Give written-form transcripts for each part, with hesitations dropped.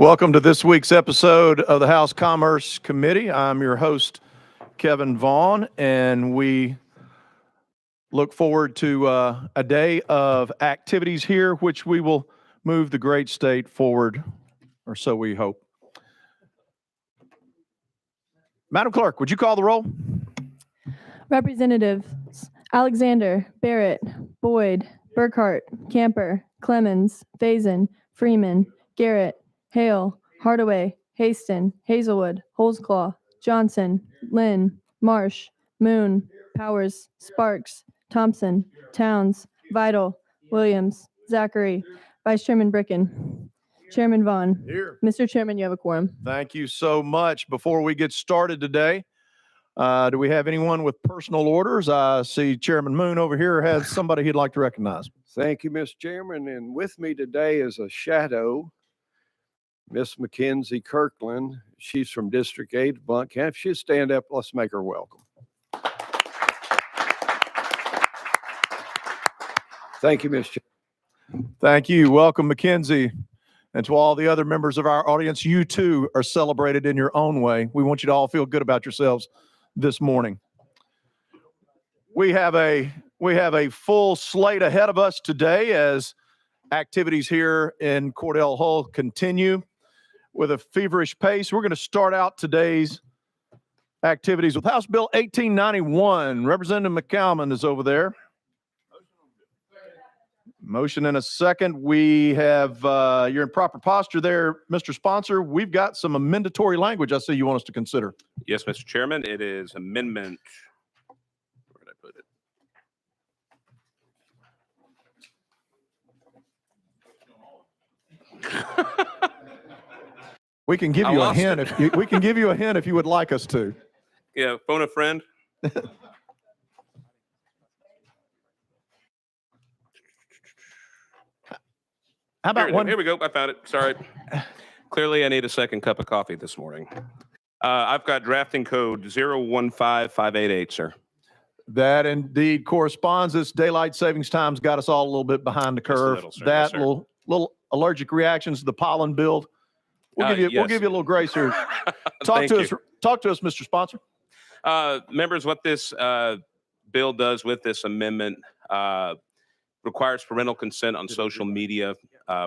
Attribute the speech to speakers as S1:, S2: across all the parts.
S1: Welcome to this week's episode of the House Commerce Committee. I'm your host, Kevin Vaughn, and we look forward to a day of activities here, which we will move the great state forward, or so we hope. Madam Clerk, would you call the roll?
S2: Representatives Alexander, Barrett, Boyd, Burkhart, Camper, Clemens, Faison, Freeman, Garrett, Hale, Hardaway, Haston, Hazelwood, Holsclaw, Johnson, Lynn, Marsh, Moon, Powers, Sparks, Thompson, Towns, Vital, Williams, Zachary, Vice Chairman Bricken, Chairman Vaughn.
S1: Here.
S2: Mr. Chairman, you have a quorum.
S1: Thank you so much. Before we get started today, do we have anyone with personal orders? I see Chairman Moon over here has somebody he'd like to recognize.
S3: Thank you, Mr. Chairman. And with me today is a shadow, Miss Mackenzie Kirkland. She's from District 8, Blount County. If she'd stand up, let's make her welcome. Thank you, Mr. Chairman.
S1: Thank you. Welcome, Mackenzie. And to all the other members of our audience, you too are celebrated in your own way. We want you to all feel good about yourselves this morning. We have a full slate ahead of us today as activities here in Cordell Hull continue with a feverish pace. We're going to start out today's activities with House Bill 1891. Representative McCalman is over there. Motion in a second. We have, you're in proper posture there, Mr. Sponsor. We've got some amendatory language I see you want us to consider.
S4: Yes, Mr. Chairman, it is amendment. Where did I put it?
S1: We can give you a hint we can give you a hint if you would like us to.
S4: Yeah, phone a friend.
S1: How about
S4: Here we go. I found it. Sorry. Clearly, I need a second cup of coffee this morning. I've got drafting code 015588, sir.
S1: That indeed corresponds. This daylight savings time's got us all a little bit behind the curve.
S4: little, sir.
S1: That
S4: Yes, sir.
S1: little allergic reactions to the pollen build. We'll give you a little grace here. Talk to us, Mr. Sponsor.
S4: Members, what this bill does with this amendment requires parental consent on social media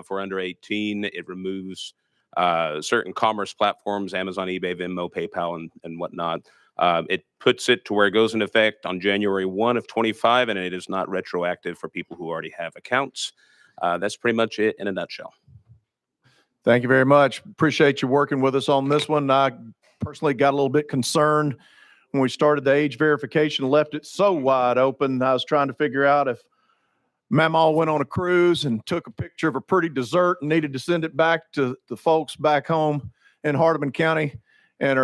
S4: for under 18. It removes certain commerce platforms, Amazon, eBay, Venmo, PayPal, and whatnot. It puts it to where it goes into effect on January 1 of 25, and it is not retroactive for people who already have accounts. That's pretty much it in a nutshell.
S1: Thank you very much. Appreciate you working with us on this one. I personally got a little bit concerned when we started the age verification, left it so wide open. I was trying to figure out if Mama went on a cruise and took a picture of a pretty dessert and needed to send it back to the folks back home in Hardeman County, and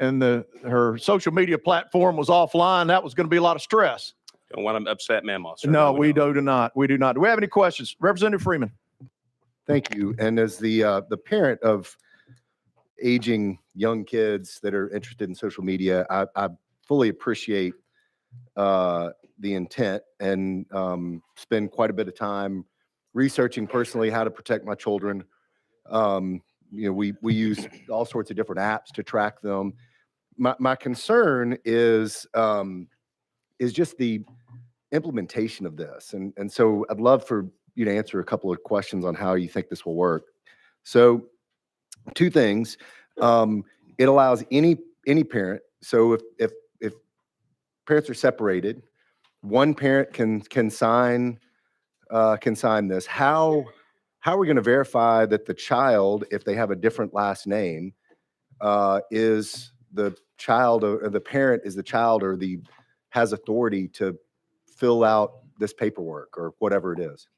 S1: her social media platform was offline. That was going to be a lot of stress.
S4: Don't want to upset Mama, sir.
S1: No, we do not. We do not. Do we have any questions? Representative Freeman.
S5: Thank you. And as the parent of aging young kids that are interested in social media, I fully appreciate the intent and spend quite a bit of time researching personally how to protect my children. We use all sorts of different apps to track them. My concern is just the implementation of this, and so I'd love for you to answer a couple of questions on how you think this will work. So, two things: it allows any parent. So if parents are separated, one parent can sign this. How are we going to verify that the child, if they have a different last name, is the child, or the parent is the child, or has authority to fill out this paperwork or whatever it is?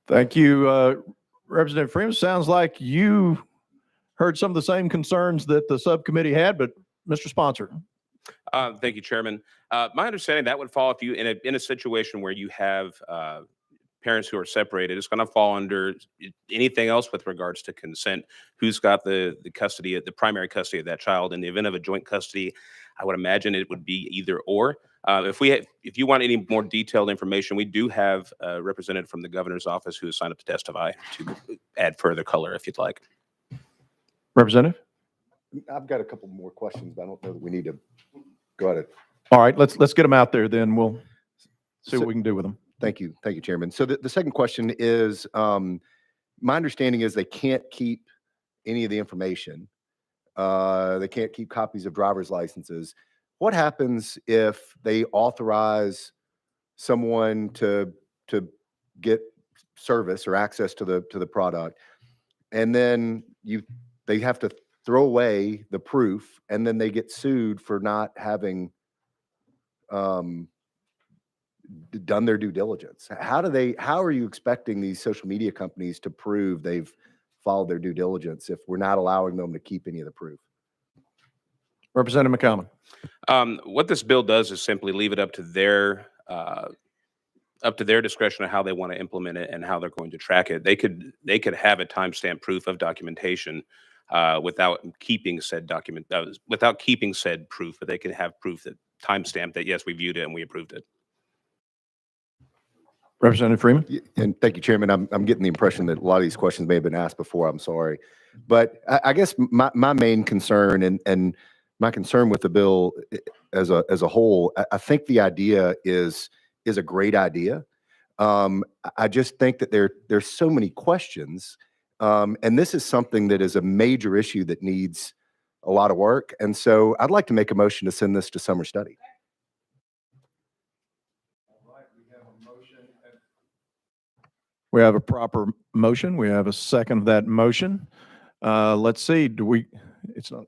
S1: Thank you, Representative Freeman. Sounds like you heard some of the same concerns that the subcommittee had, but Mr. Sponsor.
S4: Thank you, Chairman. My understanding that would fall if you in a situation where you have parents who are separated. It's going to fall under anything else with regards to consent. Who's got the custody, the primary custody of that child? In the event of a joint custody, I would imagine it would be either or. If you want any more detailed information, we do have a representative from the governor's office who has signed up to testify to add further color if you'd like.
S1: Representative?
S5: I've got a couple more questions, but I don't know that we need to go at it.
S1: All right, let's get them out there, then we'll see
S5: So-
S1: what we can do with them.
S5: Thank you. Thank you, Chairman. So the second question is, my understanding is they can't keep any of the information. They can't keep copies of driver's licenses. What happens if they authorize someone to get service or access to the product, and then they have to throw away the proof, and then they get sued for not having done their due diligence? How are you expecting these social media companies to prove they've followed their due diligence if we're not allowing them to keep any of the proof?
S1: Representative McCollum.
S4: What this bill does is simply leave it up to their discretion of how they want to implement it and how they're going to track it. They could have a timestamp proof of documentation without keeping said proof, but they could have proof that timestamp that yes, we viewed it and we approved it.
S1: Representative Freeman.
S5: And thank you, Chairman. I'm getting the impression that a lot of these questions may have been asked before. I'm sorry. But I guess my main concern and my concern with the bill as a whole, I think the idea is a great idea. I just think that there's so many questions, and this is something that is a major issue that needs a lot of work. And so I'd like to make a motion to send this to summer study.
S1: We have a proper motion. We have a second of that motion. Let's see, it's not.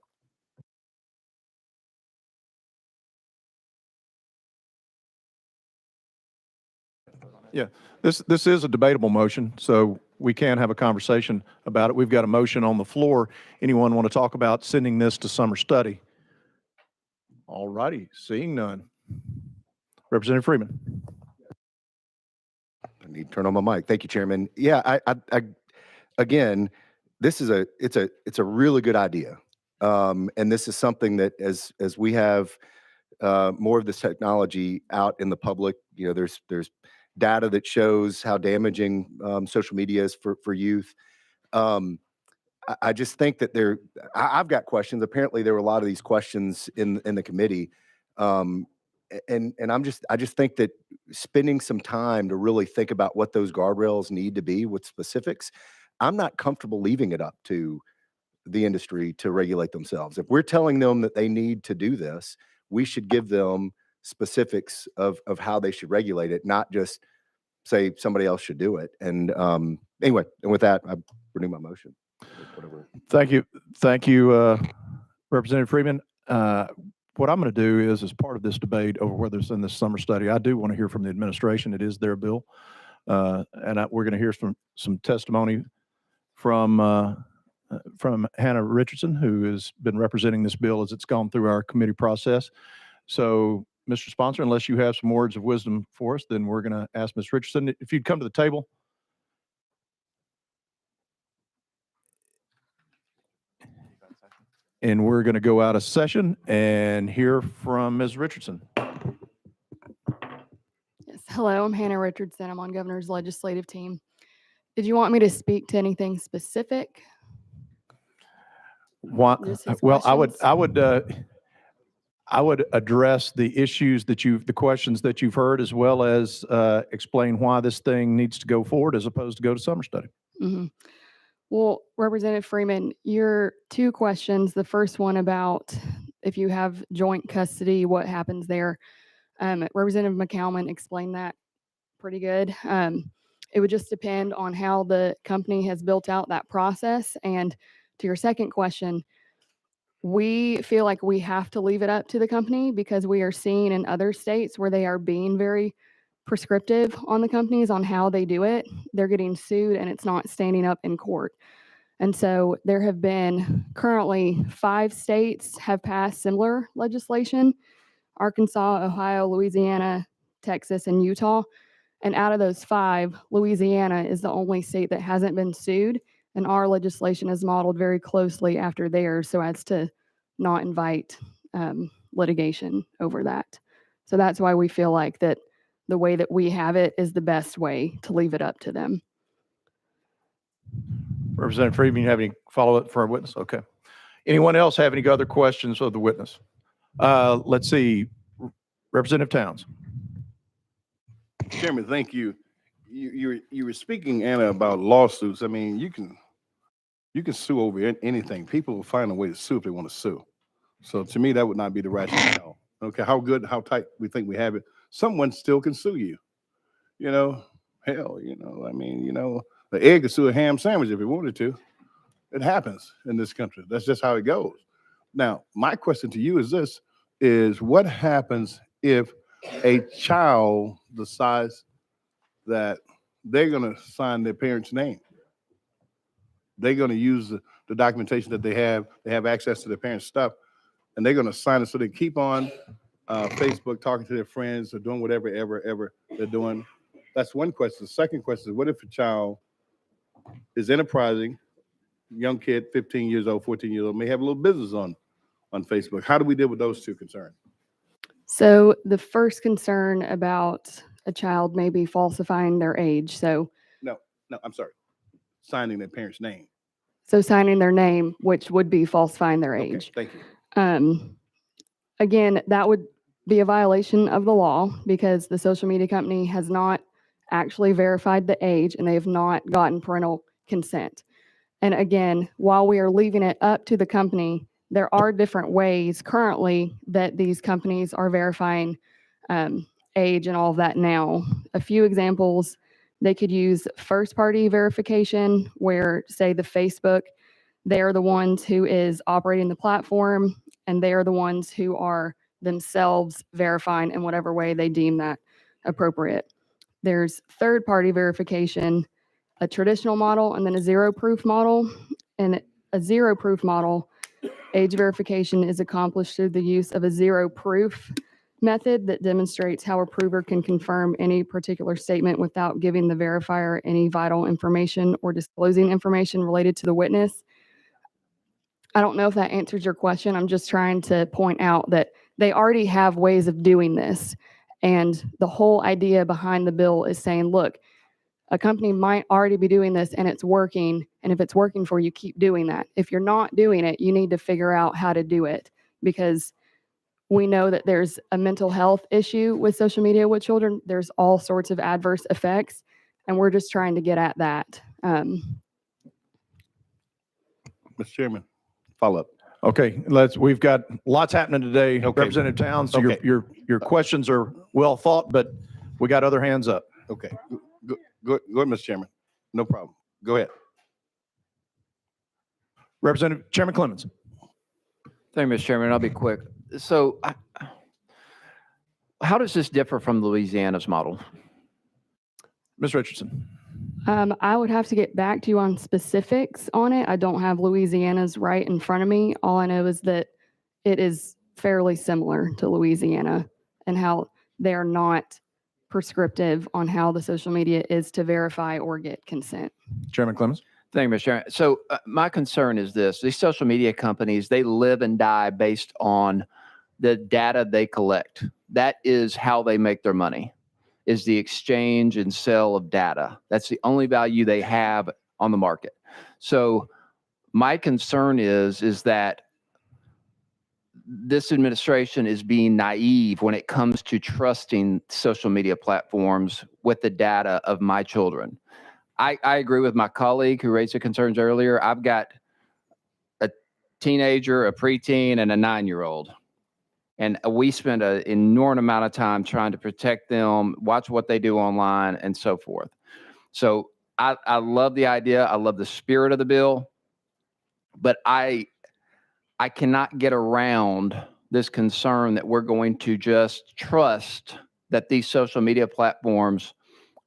S1: Yeah, this is a debatable motion, so we can have a conversation about it. We've got a motion on the floor. Anyone want to talk about sending this to summer study? All righty, seeing none. Representative Freeman.
S5: I need to turn on my mic. Thank you, Chairman. Yeah, I again, it's a really good idea. And this is something that as we have more of this technology out in the public, there's data that shows how damaging social media is for youth. I just think that I've got questions. Apparently there were a lot of these questions in the committee. And I just think that spending some time to really think about what those guardrails need to be with specifics, I'm not comfortable leaving it up to the industry to regulate themselves. If we're telling them that they need to do this, we should give them specifics of how they should regulate it, not just say somebody else should do it. And anyway, and with that, I renew my motion. Whatever.
S1: Thank you, Representative Freeman. What I'm going to do is, as part of this debate over whether it's in this summer study, I do want to hear from the administration. It is their bill. We're going to hear some testimony from Hannah Richardson, who has been representing this bill as it's gone through our committee process. So, Mr. Sponsor, unless you have some words of wisdom for us, then we're going to ask Ms. Richardson if you'd come to the table. And we're going to go out of session and hear from Ms. Richardson.
S6: Yes. Hello, I'm Hannah Richardson. I'm on Governor's legislative team. Did you want me to speak to anything specific? Just his
S1: Well,
S6: questions?
S1: I would address the issues the questions that you've heard, as well as explain why this thing needs to go forward as opposed to go to summer study.
S6: Mm-hmm. Well, Representative Freeman, your two questions, the first one about if you have joint custody, what happens there? Representative McCalman explained that pretty good. It would just depend on how the company has built out that process. And to your second question, we feel like we have to leave it up to the company because we are seeing in other states where they are being very prescriptive on the companies on how they do it. They're getting sued and it's not standing up in court. And so there have been currently 5 states have passed similar legislation: Arkansas, Ohio, Louisiana, Texas, and Utah. And out of those 5, Louisiana is the only state that hasn't been sued. And our legislation is modeled very closely after theirs so as to not invite litigation over that. So that's why we feel like that the way that we have it is the best way to leave it up to them.
S1: Representative Freeman, you have any follow-up for our witness? Okay. Anyone else have any other questions of the witness? Let's see, Representative Towns.
S7: Chairman, thank you. You were speaking, Anna, about lawsuits. I mean, you can sue over anything. People will find a way to sue if they want to sue. So to me, that would not be the rationale. Okay, how good, how tight we think we have it. Someone still can sue you. You know, hell, I mean, the egg could sue a ham sandwich if it wanted to. It happens in this country. That's just how it goes. Now, my question to you is this, is what happens if a child decides that they're going to sign their parents' name? They're going to use the documentation that they have access to their parents' stuff, and they're going to sign it so they keep on Facebook talking to their friends or doing whatever ever they're doing. That's one question. The second question is, what if a child is enterprising, young kid, 15 years old, 14 years old, may have a little business on Facebook? How do we deal with those two concerns?
S6: So the first concern about a child maybe falsifying their age. So
S7: No, I'm sorry. Signing their parents' name.
S6: signing their name, which would be falsifying their
S7: Okay,
S6: age.
S7: thank you.
S6: Again, that would be a violation of the law because the social media company has not actually verified the age and they have not gotten parental consent. And again, while we are leaving it up to the company, there are different ways currently that these companies are verifying age and all of that now. A few examples, they could use first-party verification where, say, the Facebook, they're the ones who is operating the platform and they're the ones who are themselves verifying in whatever way they deem that appropriate. There's third-party verification, a traditional model, and then a zero-proof model. And a zero-proof model, age verification is accomplished through the use of a zero-proof method that demonstrates how a prover can confirm any particular statement without giving the verifier any vital information or disclosing information related to the witness. I don't know if that answers your question. I'm just trying to point out that they already have ways of doing this. And the whole idea behind the bill is saying, look, a company might already be doing this and it's working. And if it's working for you, keep doing that. If you're not doing it, you need to figure out how to do it, because we know that there's a mental health issue with social media with children. There's all sorts of adverse effects, and we're just trying to get at that.
S7: Mr. Chairman, follow up.
S1: Okay, we've got lots happening today.
S7: Okay.
S1: Representative Towns,
S7: Okay.
S1: your questions are well thought, but we got other hands up.
S7: Okay, go ahead, Mr. Chairman. No problem. Go ahead.
S1: Representative Chairman Clemens.
S8: Thank you, Mr. Chairman. I'll be quick. So how does this differ from Louisiana's model?
S1: Ms. Richardson.
S6: I would have to get back to you on specifics on it. I don't have Louisiana's right in front of me. All I know is that it is fairly similar to Louisiana and how they're not prescriptive on how the social media is to verify or get consent.
S1: Chairman Clemens.
S8: Thank you, Mr. Chairman. So my concern is this. These social media companies, they live and die based on the data they collect. That is how they make their money, is the exchange and sale of data. That's the only value they have on the market. So my concern is that this administration is being naive when it comes to trusting social media platforms with the data of my children. I agree with my colleague who raised the concerns earlier. I've got a teenager, a preteen, and a 9-year-old. And we spend an enormous amount of time trying to protect them, watch what they do online, and so forth. So I love the idea. I love the spirit of the bill. But I cannot get around this concern that we're going to just trust that these social media platforms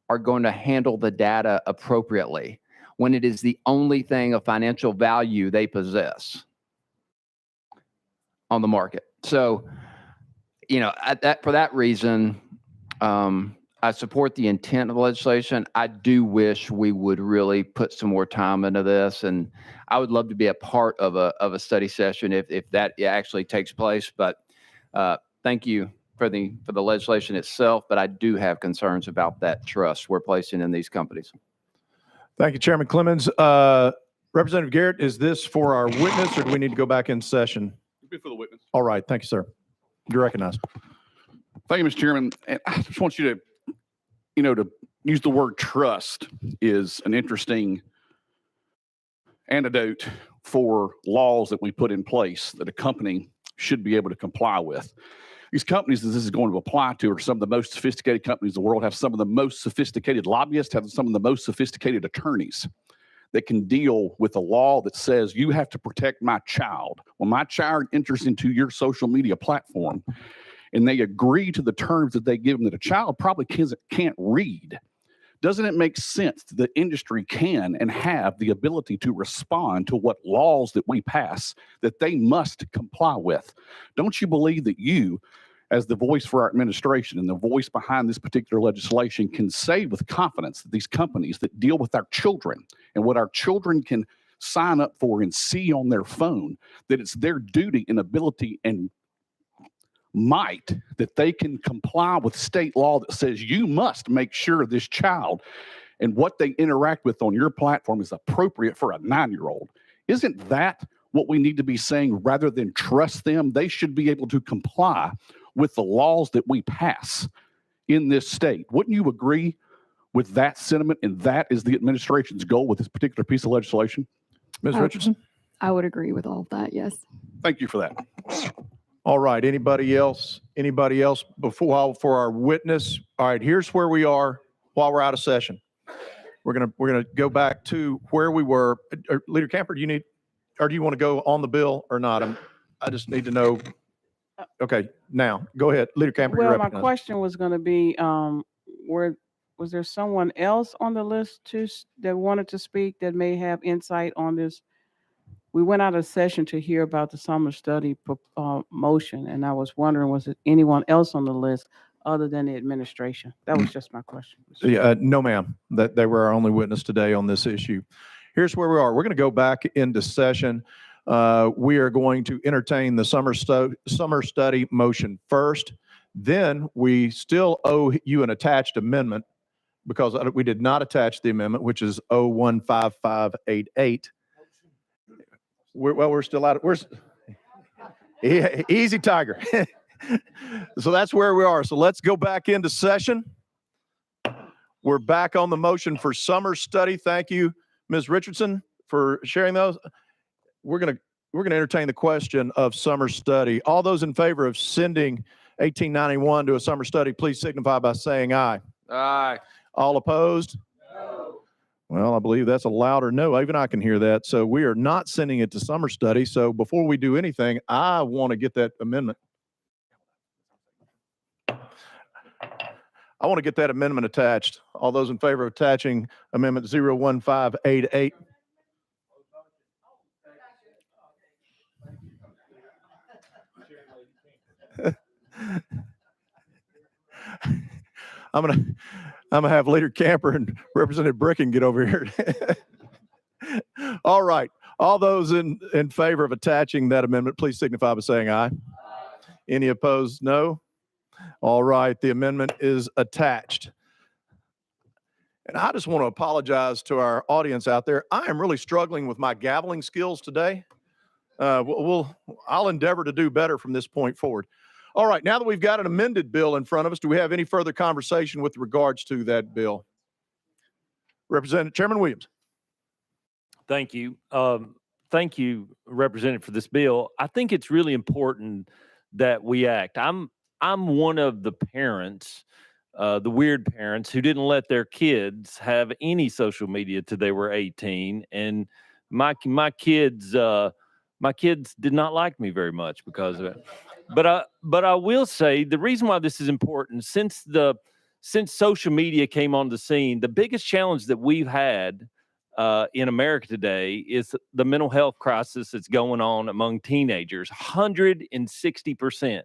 S8: are going to handle the data appropriately when it is the only thing of financial value they possess on the market. So, for that reason, I support the intent of the legislation. I do wish we would really put some more time into this, and I would love to be a part of a study session if that actually takes place. But thank you for the legislation itself, but I do have concerns about that trust we're placing in these companies.
S1: Thank you, Chairman Clemens. Representative Garrett, is this for our witness or do we need to go back in session?
S9: For the witness.
S1: All right, thank you, sir. You're recognized.
S9: Thank you, Mr. Chairman. And I just want you to use the word trust is an interesting antidote for laws that we put in place that a company should be able to comply with. These companies that this is going to apply to are some of the most sophisticated companies in the world, have some of the most sophisticated lobbyists, have some of the most sophisticated attorneys that can deal with a law that says you have to protect my child. When my child enters into your social media platform and they agree to the terms that they give them that a child probably can't read, doesn't it make sense that the industry can and have the ability to respond to what laws that we pass that they must comply with? Don't you believe that you, as the voice for our administration and the voice behind this particular legislation, can say with confidence that these companies that deal with our children and what our children can sign up for and see on their phone, that it's their duty and ability and might that they can comply with state law that says you must make sure this child and what they interact with on your platform is appropriate for a 9-year-old? Isn't that what we need to be saying rather than trust them? They should be able to comply with the laws that we pass in this state. Wouldn't you agree with that sentiment? And that is the administration's goal with this particular piece of legislation?
S1: Ms. Richardson?
S6: I would agree with all of that, yes.
S9: Thank you for that.
S1: All right, anybody else? Anybody else for our witness? All right, here's where we are while we're out of session. We're gonna go back to where we were. Leader Camper, do you want to go on the bill or not? I just need to know. Okay, now go ahead, Leader Camper. you're
S10: Well, my
S1: recognized.
S10: question was going to be, was there someone else on the list that wanted to speak that may have insight on this? We went out of session to hear about the summer study motion, and I was wondering, was it anyone else on the list other than the administration? That was just my question.
S1: Yeah, no, ma'am. That they were our only witness today on this issue. Here's where we are. We're going to go back into session. We are going to entertain the summer study motion first. Then we still owe you an attached amendment because we did not attach the amendment, which is 015588. We're still out. Easy, Tiger. So that's where we are. So let's go back into session. We're back on the motion for summer study. Thank you, Ms. Richardson, for sharing those. We're gonna entertain the question of summer study. All those in favor of sending 1891 to a summer study, please signify by saying aye.
S8: Aye.
S1: All opposed? No. Well, I believe that's a louder no. Even I can hear that. So we are not sending it to summer study. So before we do anything, I want to get that amendment. I want to get that amendment attached. All those in favor of attaching amendment 01588. I'm gonna have Leader Camper and Representative Bricken get over here. All right. All those in favor of attaching that amendment, please signify by saying aye. Any opposed? No. All right. The amendment is attached. And I just want to apologize to our audience out there. I am really struggling with my gaveling skills today. I'll endeavor to do better from this point forward. All right, now that we've got an amended bill in front of us, do we have any further conversation with regards to that bill? Chairman Williams.
S11: Thank you. Thank you, Representative, for this bill. I think it's really important that we act. I'm one of the parents, the weird parents, who didn't let their kids have any social media till they were 18, and my kids did not like me very much because of it. But I will say the reason why this is important, since social media came on the scene, the biggest challenge that we've had in America today is the mental health crisis that's going on among teenagers. 160%.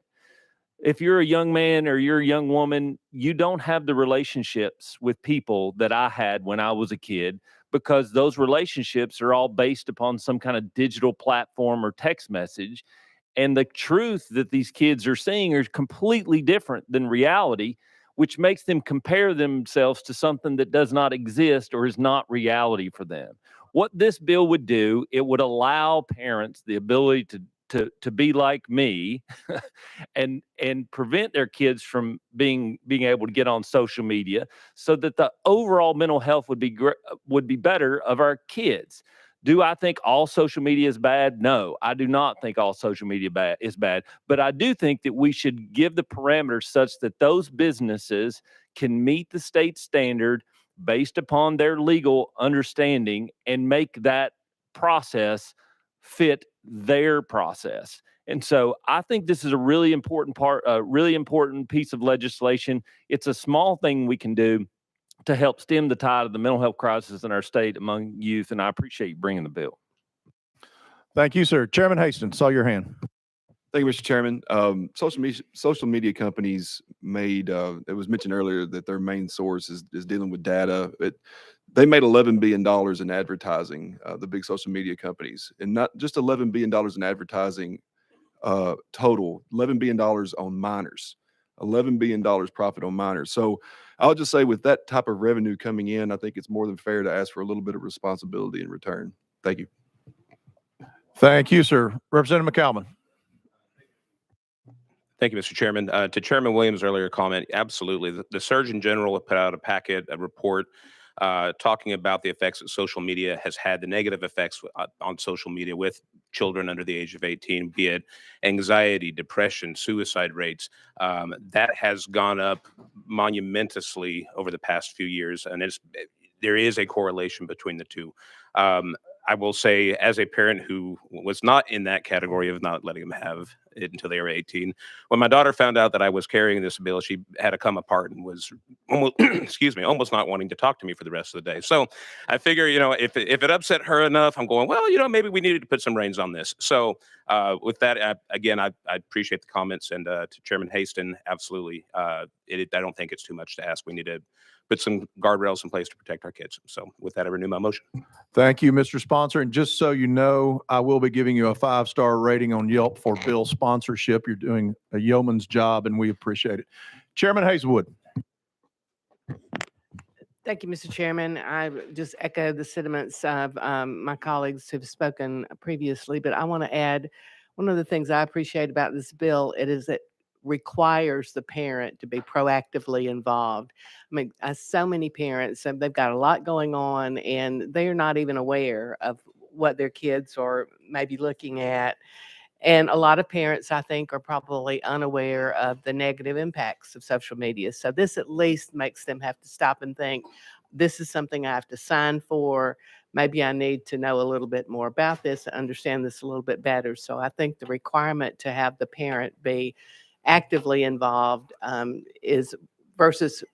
S11: If you're a young man or you're a young woman, you don't have the relationships with people that I had when I was a kid, because those relationships are all based upon some kind of digital platform or text message. And the truth that these kids are seeing is completely different than reality, which makes them compare themselves to something that does not exist or is not reality for them. What this bill would do, it would allow parents the ability to be like me and prevent their kids from being able to get on social media so that the overall mental health would be better of our kids. Do I think all social media is bad? No, I do not think all social media is bad, but I do think that we should give the parameters such that those businesses can meet the state standard based upon their legal understanding and make that process fit their process. And so I think this is a really important really important piece of legislation. It's a small thing we can do to help stem the tide of the mental health crisis in our state among youth, and I appreciate you bringing the bill.
S1: Thank you, sir. Chairman Hastings, saw your hand.
S12: Thank you, Mr. Chairman. Social media companies made, it was mentioned earlier that their main source is dealing with data. They made $11 billion in advertising, the big social media companies, and not just $11 billion in advertising total, $11 billion on minors, $11 billion profit on minors. So I'll just say with that type of revenue coming in, I think it's more than fair to ask for a little bit of responsibility in return. Thank you.
S1: Thank you, sir. Representative McCalman.
S4: Thank you, Mr. Chairman. To Chairman Williams' earlier comment, absolutely. The Surgeon General put out a report talking about the effects that social media has had, the negative effects on social media with children under the age of 18, be it anxiety, depression, suicide rates. That has gone up monumentously over the past few years, and there is a correlation between the two. I will say, as a parent who was not in that category of not letting them have it until they were 18, when my daughter found out that I was carrying this bill, she had to come apart and was almost, almost not wanting to talk to me for the rest of the day. So I figure, if it upset her enough, I'm going, well, maybe we needed to put some reins on this. So with that, I appreciate the comments, and to Chairman Hastings, absolutely. I don't think it's too much to ask. We need to put some guardrails in place to protect our kids. So with that, I renew my motion.
S1: Thank you, Mr. Sponsor. And just so you know, I will be giving you a 5-star rating on Yelp for bill sponsorship. You're doing a yeoman's job, and we appreciate it. Chairman Hazelwood.
S13: Thank you, Mr. Chairman. I just echo the sentiments of my colleagues who've spoken previously, but I want to add one of the things I appreciate about this bill. It is that requires the parent to be proactively involved. I mean, so many parents, they've got a lot going on and they're not even aware of what their kids are maybe looking at. And a lot of parents, I think, are probably unaware of the negative impacts of social media. So this at least makes them have to stop and think, this is something I have to sign for. Maybe I need to know a little bit more about this, understand this a little bit better. So I think the requirement to have the parent be actively involved is versus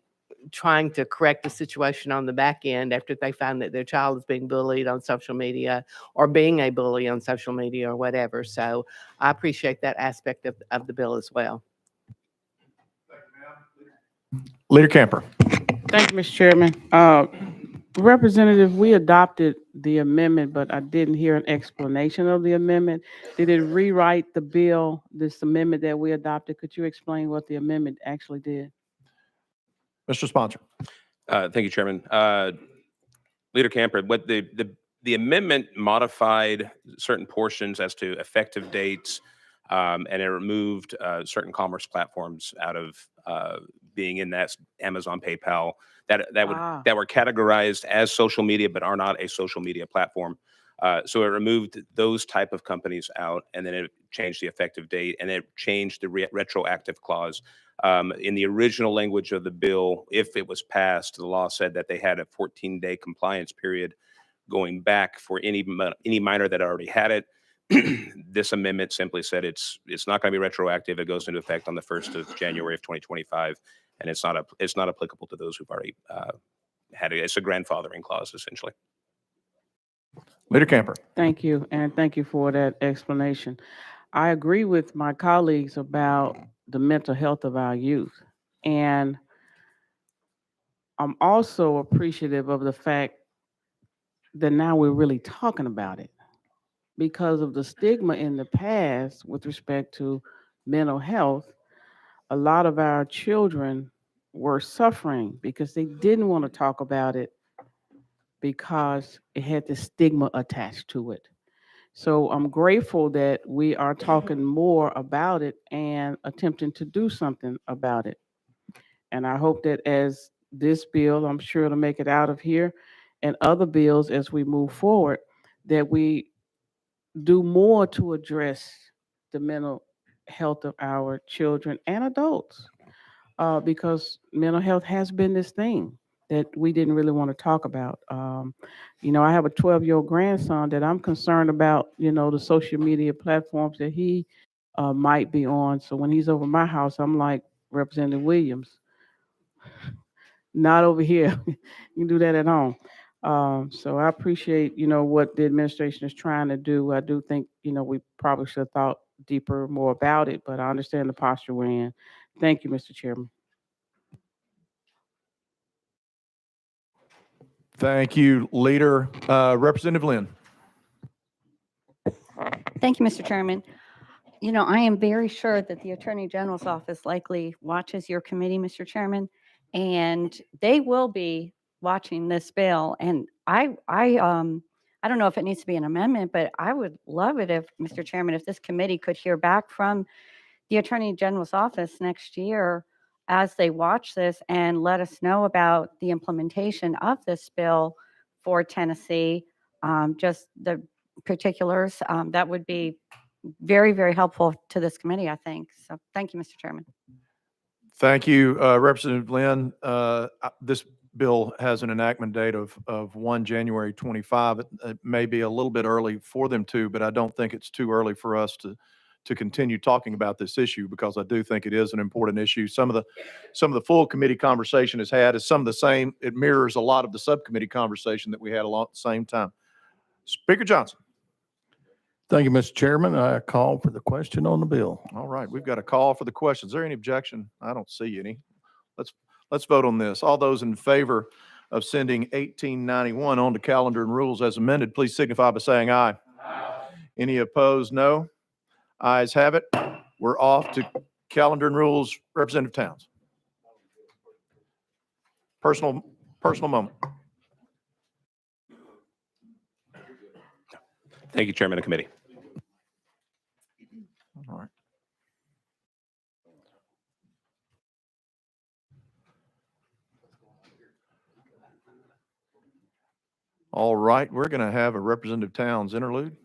S13: trying to correct the situation on the back end after they find that their child is being bullied on social media or being a bully on social media or whatever. So I appreciate that aspect of the bill as well.
S1: Leader Camper.
S10: Thank you, Mr. Chairman. Representative, we adopted the amendment, but I didn't hear an explanation of the amendment. Did it rewrite the bill, this amendment that we adopted? Could you explain what the amendment actually did?
S1: Mr. Sponsor.
S4: Thank you, Chairman. Leader Camper, what the amendment modified certain portions as to effective dates, and it removed certain commerce platforms out of being in that Amazon, PayPal, that were categorized as social media but are not a social media platform. So it removed those type of companies out, and then it changed the effective date, and it changed the retroactive clause. In the original language of the bill, if it was passed, the law said that they had a 14-day compliance period going back for any minor that already had it. This amendment simply said it's not going to be retroactive. It goes into effect on the 1st of January of 2025, and it's not applicable to those who've already had it. It's a grandfathering clause, essentially.
S1: Leader Camper.
S10: Thank you, and thank you for that explanation. I agree with my colleagues about the mental health of our youth, and I'm also appreciative of the fact that now we're really talking about it, because of the stigma in the past with respect to mental health. A lot of our children were suffering because they didn't want to talk about it because it had the stigma attached to it. So I'm grateful that we are talking more about it and attempting to do something about it. And I hope that as this bill, I'm sure it'll make it out of here, and other bills as we move forward, that we do more to address the mental health of our children and adults. Because mental health has been this thing that we didn't really want to talk about. I have a 12-year-old grandson that I'm concerned about, the social media platforms that he might be on. So when he's over my house, I'm like, Representative Williams, not over here. You can do that at home. So I appreciate, what the administration is trying to do. I do think, we probably should have thought deeper, more about it, but I understand the posture we're in. Thank you, Mr. Chairman.
S1: Thank you, Leader. Representative Lynn.
S14: Thank you, Mr. Chairman. I am very sure that the Attorney General's office likely watches your committee, Mr. Chairman, and they will be watching this bill. And I don't know if it needs to be an amendment, but I would love it if, Mr. Chairman, if this committee could hear back from the Attorney General's office next year as they watch this and let us know about the implementation of this bill for Tennessee, just the particulars. That would be very, very helpful to this committee, I think. So thank you, Mr. Chairman.
S1: Thank you, Representative Lynn. This bill has an enactment date of 1 January 25. It may be a little bit early for them to, but I don't think it's too early for us to continue talking about this issue, because I do think it is an important issue. Some of the full committee conversation has had is some of the same. It mirrors a lot of the subcommittee conversation that we had at the same time. Speaker Johnson.
S15: Thank you, Mr. Chairman. I call for the question on the bill.
S1: All right, we've got a call for the question. Is there any objection? I don't see any. Let's vote on this. All those in favor of sending 1891 on to calendar and rules as amended, please signify by saying aye. Aye. Any opposed? No. Ayes have it. We're off to calendar and rules. Representative Towns. Personal moment.
S4: Thank you, Chairman of Committee.
S1: All right. All right, we're going to have a Representative Towns interlude.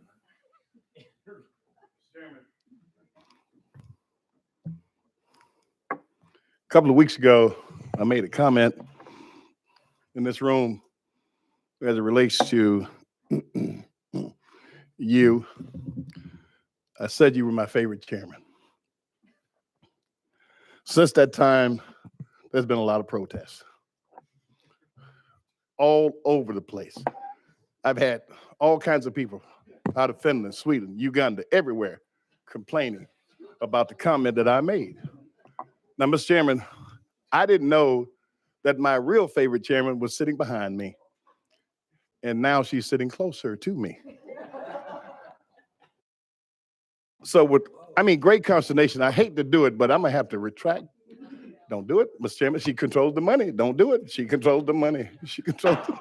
S7: A couple of weeks ago, I made a comment in this room as it relates to you. I said you were my favorite chairman. Since that time, there's been a lot of protests all over the place. I've had all kinds of people out of Finland, Sweden, Uganda, everywhere complaining about the comment that I made. Now, Mr. Chairman, I didn't know that my real favorite chairman was sitting behind me, and now she's sitting closer to me. So great consternation. I hate to do it, but I'm gonna have to retract. Don't do it, Mr. Chairman. She controls the money. Don't do it. She controls the money. She controls the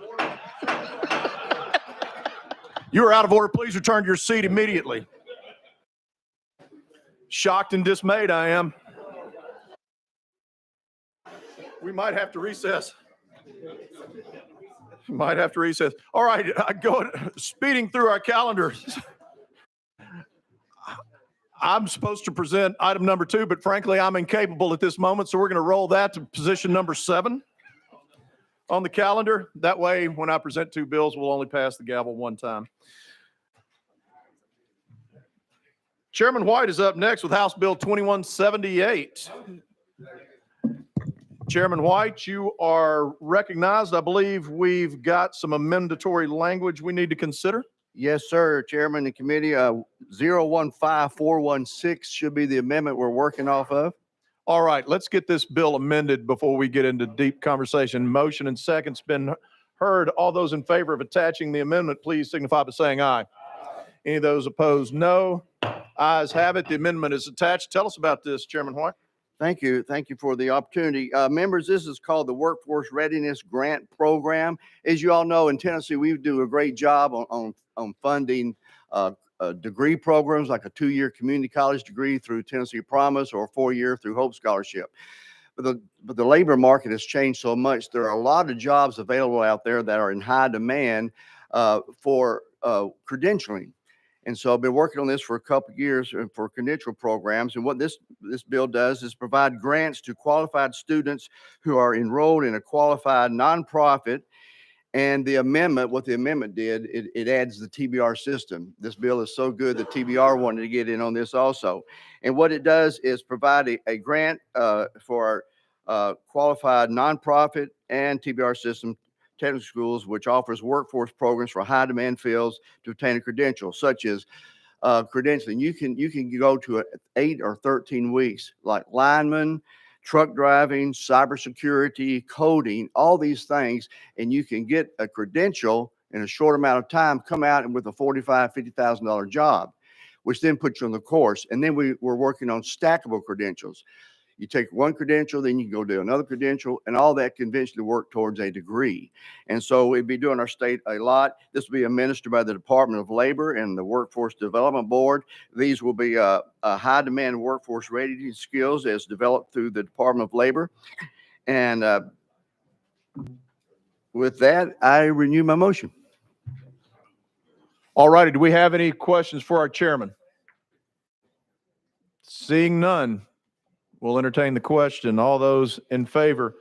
S1: You are out of order. Please return to your seat immediately. Shocked and dismayed I am. We might have to recess. All right, I go speeding through our calendars. I'm supposed to present item number 2, but frankly, I'm incapable at this moment, so we're going to roll that to position number 7 on the calendar. That way, when I present 2 bills, we'll only pass the gavel one time. Chairman White is up next with House Bill 2178. Chairman White, you are recognized. I believe we've got some amendatory language we need to consider.
S16: Yes, sir, Chairman and Committee. 015416 should be the amendment we're working off of.
S1: All right, let's get this bill amended before we get into deep conversation. Motion and second's been heard. All those in favor of attaching the amendment, please signify by saying aye. Any of those opposed, no. Ayes have it. The amendment is attached. Tell us about this, Chairman White.
S16: Thank you. Thank you for the opportunity. Members, this is called the Workforce Readiness Grant Program. As you all know, in Tennessee, we do a great job on funding degree programs like a 2-year community college degree through Tennessee Promise or a 4-year through Hope Scholarship. But the labor market has changed so much. There are a lot of jobs available out there that are in high demand for credentialing. And so I've been working on this for a couple of years for credential programs. And what this bill does is provide grants to qualified students who are enrolled in a qualified nonprofit. And the amendment, what the amendment did, it adds the TBR system. This bill is so good that TBR wanted to get in on this also. And what it does is provide a grant for qualified nonprofit and TBR system technical schools, which offers workforce programs for high demand fields to obtain a credential, such as credentialing. You can go to 8 or 13 weeks, like lineman, truck driving, cybersecurity, coding, all these things, and you can get a credential in a short amount of time, come out and with a $45,000, $50,000 job, which then puts you on the course. And then we're working on stackable credentials. You take one credential, then you can go do another credential, and all that can eventually work towards a degree. And so we'd be doing our state a lot. This will be administered by the Department of Labor and the Workforce Development Board. These will be a high demand workforce readiness skills as developed through the Department of Labor. And with that, I renew my motion.
S1: All righty. Do we have any questions for our chairman? Seeing none, we'll entertain the question. All those in favor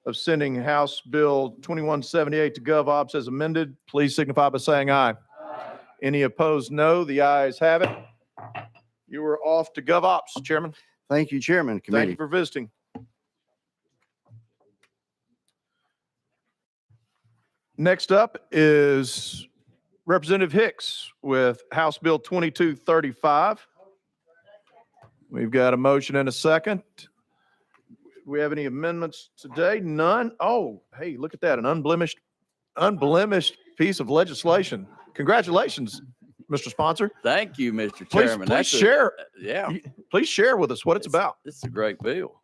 S1: of sending House Bill 2178 to GovOps as amended, please signify by saying aye. Any opposed, no. The ayes have it. You are off to GovOps, Chairman.
S16: Thank you, Chairman. Committee.
S1: Thank you for visiting. Next up is Representative Hicks with House Bill 2235. We've got a motion and a second. Do we have any amendments today? None. Oh, hey, look at that. An unblemished piece of legislation. Congratulations, Mr. Sponsor.
S17: Thank you, Mr.
S1: Please,
S17: Chairman.
S1: please share.
S17: Yeah.
S1: Please share with us what it's about.
S17: It's a great bill.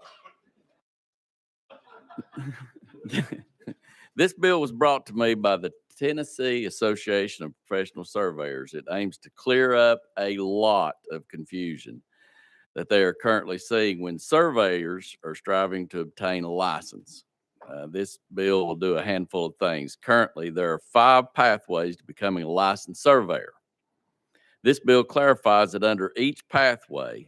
S17: This bill was brought to me by the Tennessee Association of Professional Surveyors. It aims to clear up a lot of confusion that they are currently seeing when surveyors are striving to obtain a license. This bill will do a handful of things. Currently, there are 5 pathways to becoming a licensed surveyor. This bill clarifies that under each pathway,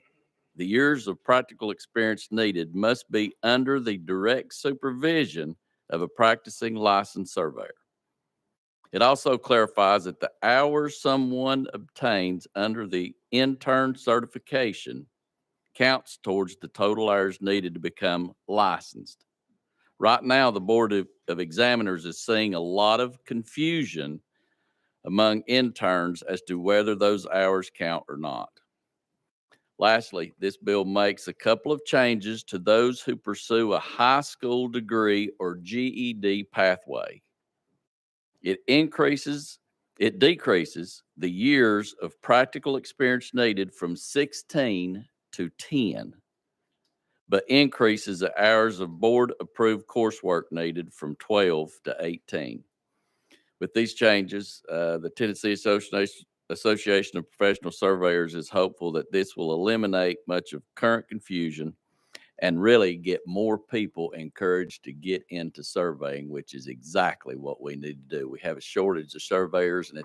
S17: the years of practical experience needed must be under the direct supervision of a practicing licensed surveyor. It also clarifies that the hours someone obtains under the intern certification counts towards the total hours needed to become licensed. Right now, the Board of Examiners is seeing a lot of confusion among interns as to whether those hours count or not. Lastly, this bill makes a couple of changes to those who pursue a high school degree or GED pathway. It decreases the years of practical experience needed from 16 to 10, but increases the hours of board-approved coursework needed from 12 to 18. With these changes, the Tennessee Association of Professional Surveyors is hopeful that this will eliminate much of current confusion and really get more people encouraged to get into surveying, which is exactly what we need to do. We have a shortage of surveyors, and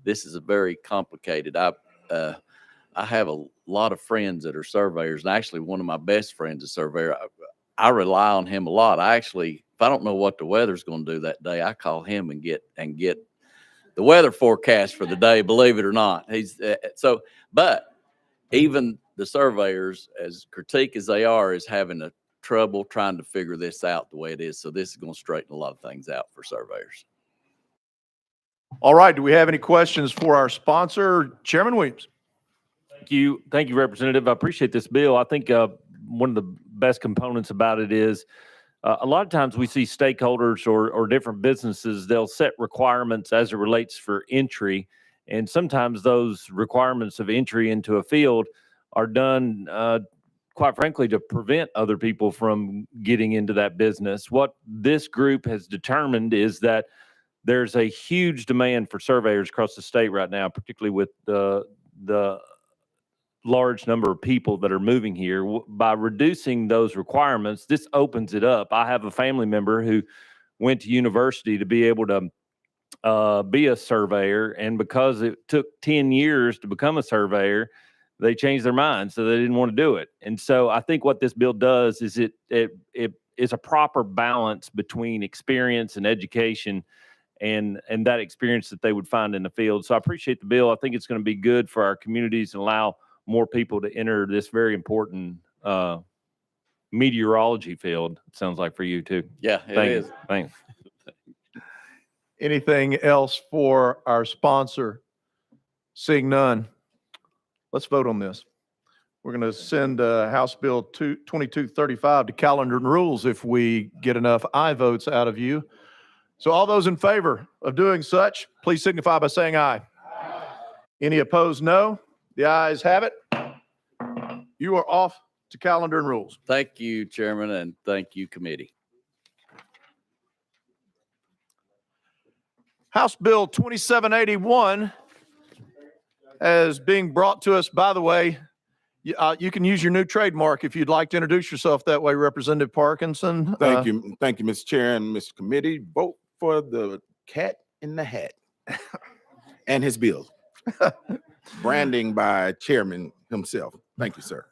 S17: this is a very complicated. I have a lot of friends that are surveyors, and actually one of my best friends is a surveyor. I rely on him a lot. If I don't know what the weather's going to do that day, I call him and get the weather forecast for the day, believe it or not. But even the surveyors, as critique as they are, is having a trouble trying to figure this out the way it is. So this is going to straighten a lot of things out for surveyors.
S1: All right. Do we have any questions for our sponsor, Chairman Williams?
S11: Thank you, Representative. I appreciate this bill. I think one of the best components about it is a lot of times we see stakeholders or different businesses, they'll set requirements as it relates for entry. And sometimes those requirements of entry into a field are done, quite frankly, to prevent other people from getting into that business. What this group has determined is that there's a huge demand for surveyors across the state right now, particularly with the large number of people that are moving here. By reducing those requirements, this opens it up. I have a family member who went to university to be able to be a surveyor, and because it took 10 years to become a surveyor, they changed their mind, so they didn't want to do it. And so I think what this bill does is it is a proper balance between experience and education, and that experience that they would find in the field. So I appreciate the bill. I think it's going to be good for our communities and allow more people to enter this very important meteorology field. It sounds like for you too.
S17: Yeah, it
S11: Thank
S17: is.
S11: you. Thanks.
S1: Anything else for our sponsor? Seeing none, let's vote on this. We're going to send House Bill 2235 to Calendar and Rules if we get enough aye votes out of you. So all those in favor of doing such, please signify by saying aye. Any opposed, no. The ayes have it. You are off to Calendar and Rules.
S17: Thank you, Chairman, and thank you, committee.
S1: House Bill 2781 is being brought to us. By the way, you can use your new trademark if you'd like to introduce yourself that way, Representative Parkinson.
S18: Thank you. Thank you, Mr. Chair and Mr. Committee. Vote for the cat in the hat and his bill. Branding by Chairman himself. Thank you, sir.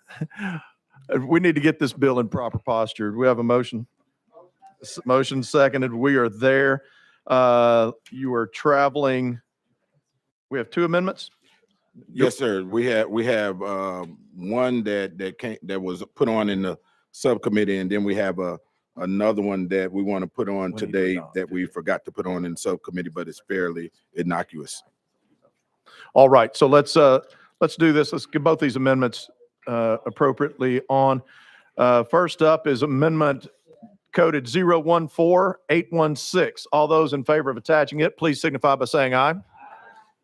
S1: We need to get this bill in proper posture. We have a motion. Motion seconded. We are there. You are traveling. We have two amendments.
S18: Yes, sir. We have one that was put on in the subcommittee, and then we have another one that we want to put on today that we forgot to put on in subcommittee, but it's fairly innocuous.
S1: All right, so let's do this. Let's get both these amendments appropriately on. First up is amendment coded 014816. All those in favor of attaching it, please signify by saying aye.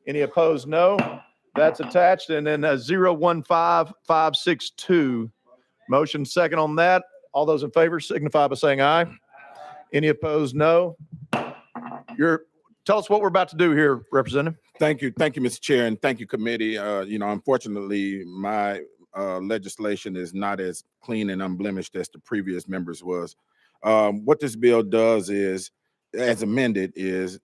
S1: Any opposed, no. That's attached. And then 015562. Motion second on that. All those in favor signify by saying aye. Any opposed, no. Tell us what we're about to do here, Representative.
S18: Thank you, Mr. Chair, and thank you, committee. Unfortunately, my legislation is not as clean and unblemished as the previous members was. What this bill does is, as amended,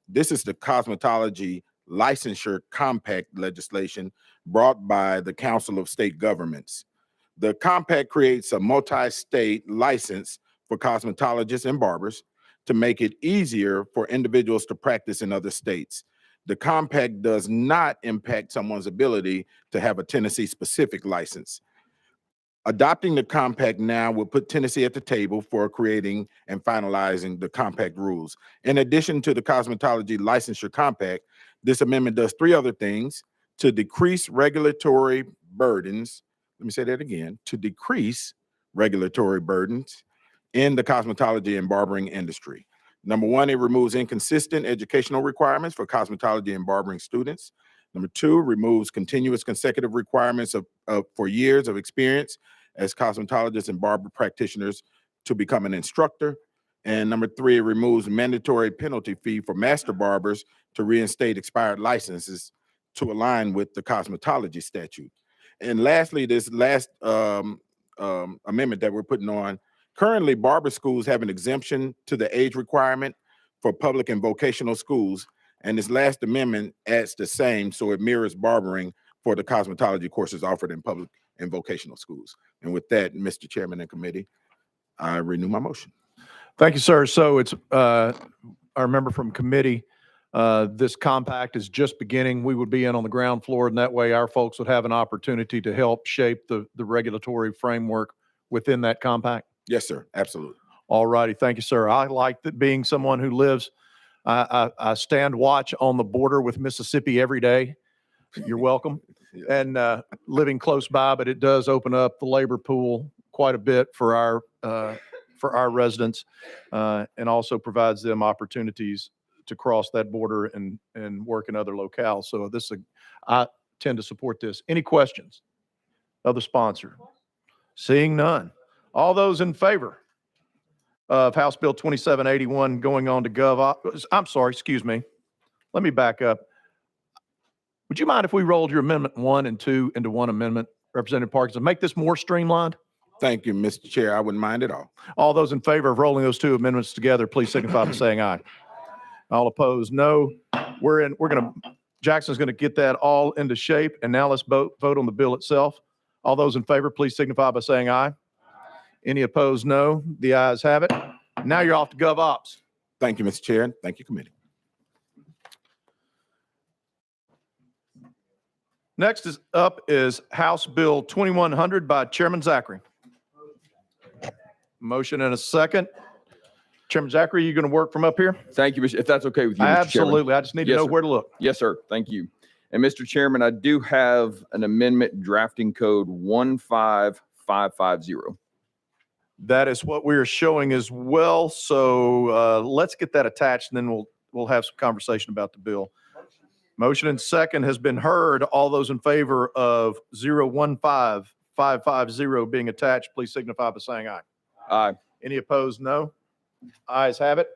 S18: this is the cosmetology licensure compact legislation brought by the Council of State Governments. The compact creates a multi-state license for cosmetologists and barbers to make it easier for individuals to practice in other states. The compact does not impact someone's ability to have a Tennessee-specific license. Adopting the compact now will put Tennessee at the table for creating and finalizing the compact rules. In addition to the cosmetology licensure compact, this amendment does three other things: to decrease regulatory burdens. Let me say that again: to decrease regulatory burdens in the cosmetology and barbering industry. Number one, it removes inconsistent educational requirements for cosmetology and barbering students. Number two, removes continuous consecutive requirements for years of experience as cosmetologists and barber practitioners to become an instructor. And number three, it removes mandatory penalty fee for master barbers to reinstate expired licenses to align with the cosmetology statute. And lastly, this last amendment that we're putting on, currently barber schools have an exemption to the age requirement for public and vocational schools. And this last amendment adds the same, so it mirrors barbering for the cosmetology courses offered in public and vocational schools. And with that, Mr. Chairman and committee, I renew my motion.
S1: Thank you, sir. So it's our member from committee. This compact is just beginning. We would be in on the ground floor, and that way our folks would have an opportunity to help shape the regulatory framework within that compact.
S18: Yes, sir. Absolutely.
S1: All righty. Thank you, sir. I like that being someone who lives, I stand watch on the border with Mississippi every day. You're welcome. And living close by, but it does open up the labor pool quite a bit for our residents, and also provides them opportunities to cross that border and work in other locales. So I tend to support this. Any questions of the sponsor? Seeing none. All those in favor of House Bill 2781 going on to I'm sorry, excuse me. Let me back up. Would you mind if we rolled your amendment 1 and 2 into one amendment, Representative Parkinson, make this more streamlined?
S18: Thank you, Mr. Chair. I wouldn't mind at all.
S1: All those in favor of rolling those two amendments together, please signify by saying aye. All opposed, no. Jackson's going to get that all into shape. And now let's vote on the bill itself. All those in favor, please signify by saying aye. Any opposed, no. The ayes have it. Now you're off to Gov Ops.
S18: Thank you, Mr. Chair. Thank you, committee.
S1: Next is House Bill 2100 by Chairman Zachary. Motion and a second. Chairman Zachary, you going to work from up here?
S19: Thank you, if that's okay with you, Mr. Chairman.
S1: Absolutely. I just need to know where to look.
S19: Yes, sir. Thank you. And Mr. Chairman, I do have an amendment drafting code 15550.
S1: That is what we are showing as well. So let's get that attached and then we'll have some conversation about the bill. Motion and second has been heard. All those in favor of 015550 being attached, please signify by saying aye.
S19: Aye.
S1: Any opposed, no. Ayes have it.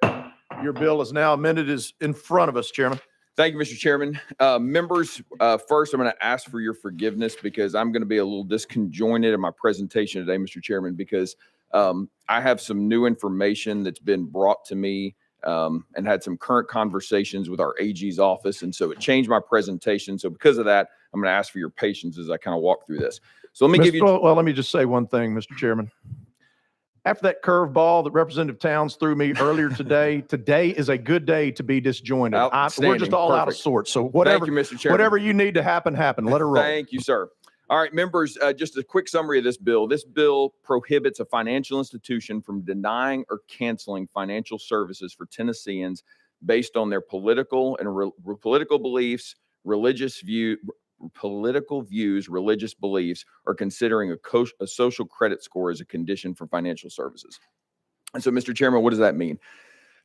S1: Your bill is now amended, is in front of us, Chairman.
S19: Thank you, Mr. Chairman. Members, first, I'm going to ask for your forgiveness because I'm going to be a little disconjointed in my presentation today, Mr. Chairman, because I have some new information that's been brought to me and had some current conversations with our AG's office. And so it changed my presentation. So because of that, I'm going to ask for your patience as I kind of walk through this. So let me give you.
S1: Well, let me just say one thing, Mr. Chairman. After that curveball that Representative Towns threw me earlier today, today is a good day to be disjointed. We're just all out of sorts. So whatever,
S19: Thank you, Mr. Chairman.
S1: whatever you need to happen. Let her roll.
S19: Thank you, sir. All right, members, just a quick summary of this bill. This bill prohibits a financial institution from denying or canceling financial services for Tennesseans based on their political and political beliefs, political views, religious beliefs, or considering a social credit score as a condition for financial services. And so, Mr. Chairman, what does that mean?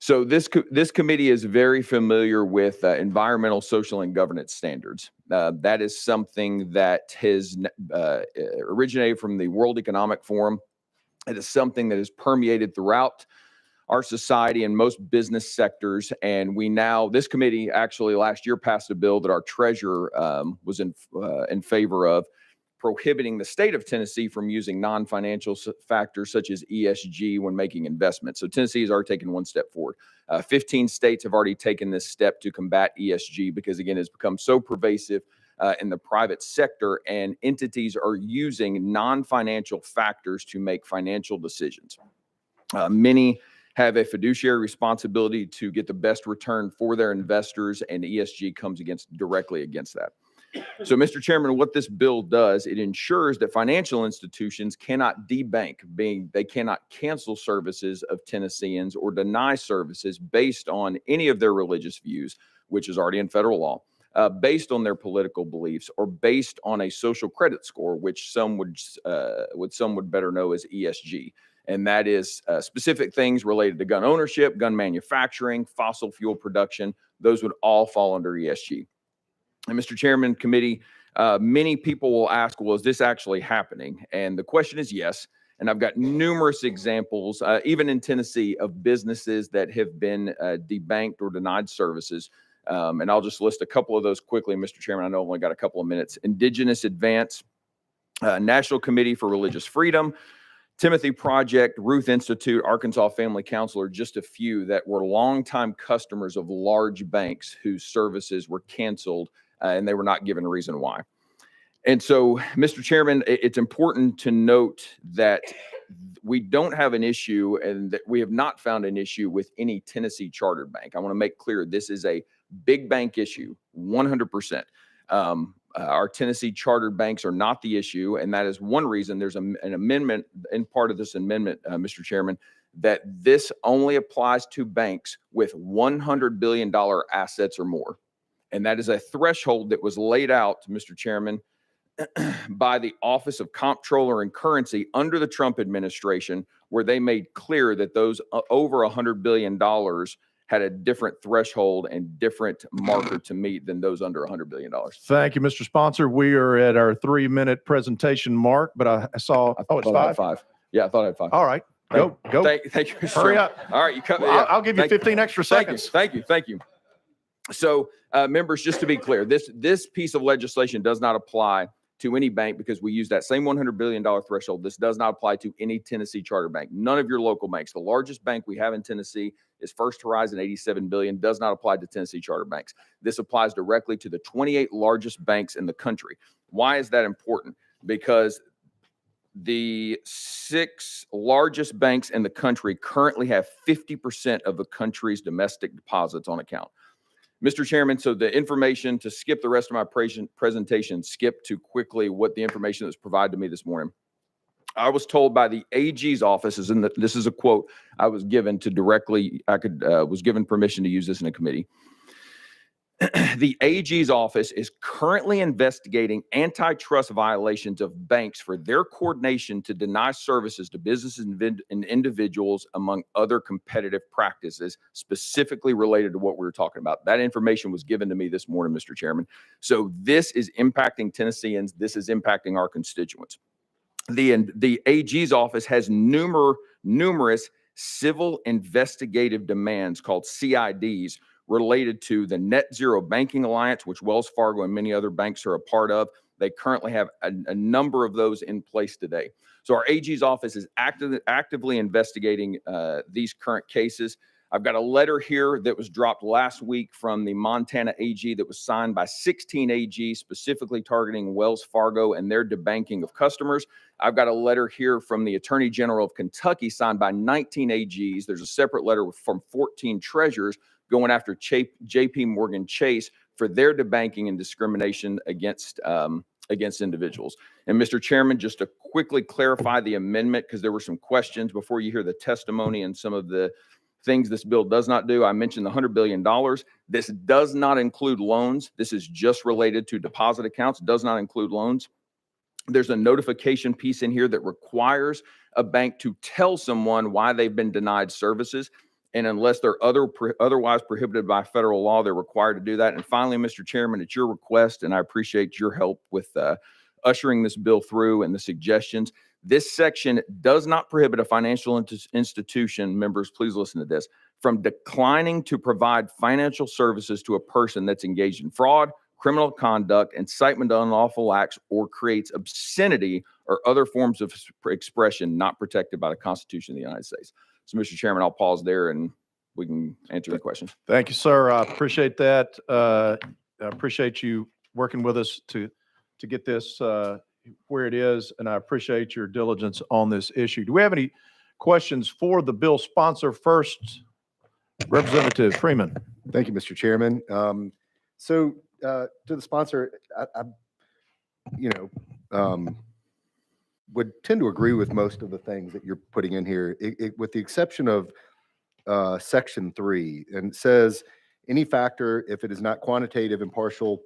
S19: So this committee is very familiar with environmental, social, and governance standards. That is something that has originated from the World Economic Forum. It is something that has permeated throughout our society and most business sectors. And this committee actually last year passed a bill that our treasurer was in favor of, prohibiting the state of Tennessee from using non-financial factors such as ESG when making investments. So Tennessee has already taken one step forward. 15 states have already taken this step to combat ESG because, again, it's become so pervasive in the private sector, and entities are using non-financial factors to make financial decisions. Many have a fiduciary responsibility to get the best return for their investors, and ESG comes directly against that. So, Mr. Chairman, what this bill does, it ensures that financial institutions cannot debank, they cannot cancel services of Tennesseans or deny services based on any of their religious views, which is already in federal law, based on their political beliefs, or based on a social credit score, which some would better know as ESG. And that is specific things related to gun ownership, gun manufacturing, fossil fuel production. Those would all fall under ESG. And Mr. Chairman, committee, many people will ask, well, is this actually happening? And the question is yes. And I've got numerous examples, even in Tennessee, of businesses that have been debanked or denied services. And I'll just list a couple of those quickly, Mr. Chairman. I know I've only got a couple of minutes. Indigenous Advance, National Committee for Religious Freedom, Timothy Project, Ruth Institute, Arkansas Family Council are just a few that were longtime customers of large banks whose services were canceled and they were not given a reason why. And so, Mr. Chairman, it's important to note that we don't have an issue and that we have not found an issue with any Tennessee chartered bank. I want to make clear this is a big bank issue, 100%. Our Tennessee chartered banks are not the issue, and that is one reason there's an amendment in part of this amendment, Mr. Chairman, that this only applies to banks with $100 billion assets or more. And that is a threshold that was laid out, Mr. Chairman, by the Office of Comptroller and Currency under the Trump administration, where they made clear that those over $100 billion had a different threshold and different marker to meet than those under $100 billion.
S1: Thank you, Mr. Sponsor. We are at our 3-minute presentation mark, but I saw, oh, it's
S19: Thought I had
S1: 5?
S19: 5. Yeah, I thought I had 5.
S1: All right, go.
S19: Thank you. Mr.
S1: Hurry
S19: Chairman.
S1: up.
S19: All right, you cut.
S1: Well, I'll give you 15 extra seconds.
S19: Thank you. So, members, just to be clear, this piece of legislation does not apply to any bank because we use that same $100 billion threshold. This does not apply to any Tennessee charter bank, none of your local banks. The largest bank we have in Tennessee is First Horizon, $87 billion, does not apply to Tennessee charter banks. This applies directly to the 28 largest banks in the country. Why is that important? Because the 6 largest banks in the country currently have 50% of the country's domestic deposits on account. Mr. Chairman, so the information, to skip the rest of my presentation, skip to quickly what the information that was provided to me this morning. I was told by the AG's office, this is a quote I was given to directly, was given permission to use this in a committee. The AG's office is currently investigating antitrust violations of banks for their coordination to deny services to businesses and individuals, among other competitive practices, specifically related to what we were talking about. That information was given to me this morning, Mr. Chairman. So this is impacting Tennesseans. This is impacting our constituents. The AG's office has numerous civil investigative demands called CIDs related to the Net Zero Banking Alliance, which Wells Fargo and many other banks are a part of. They currently have a number of those in place today. So our AG's office is actively investigating these current cases. I've got a letter here that was dropped last week from the Montana AG that was signed by 16 AGs, specifically targeting Wells Fargo and their debanking of customers. I've got a letter here from the Attorney General of Kentucky signed by 19 AGs. There's a separate letter from 14 treasurers going after JP Morgan Chase for their debanking and discrimination against individuals. And Mr. Chairman, just to quickly clarify the amendment, because there were some questions before you hear the testimony and some of the things this bill does not do. I mentioned the $100 billion. This does not include loans. This is just related to deposit accounts, does not include loans. There's a notification piece in here that requires a bank to tell someone why they've been denied services. And unless they're otherwise prohibited by federal law, they're required to do that. And finally, Mr. Chairman, at your request, and I appreciate your help with ushering this bill through and the suggestions, this section does not prohibit a financial institution, members, please listen to this, from declining to provide financial services to a person that's engaged in fraud, criminal conduct, incitement to unlawful acts, or creates obscenity or other forms of expression not protected by the Constitution of the United States. So, Mr. Chairman, I'll pause there and we can answer the questions.
S1: Thank you, sir. I appreciate that. I appreciate you working with us to get this where it is, and I appreciate your diligence on this issue. Do we have any questions for the bill sponsor? First, Representative Freeman.
S5: Thank you, Mr. Chairman. To the sponsor, I would tend to agree with most of the things that you're putting in here, with the exception of Section 3, and it says any factor, if it is not quantitative, impartial,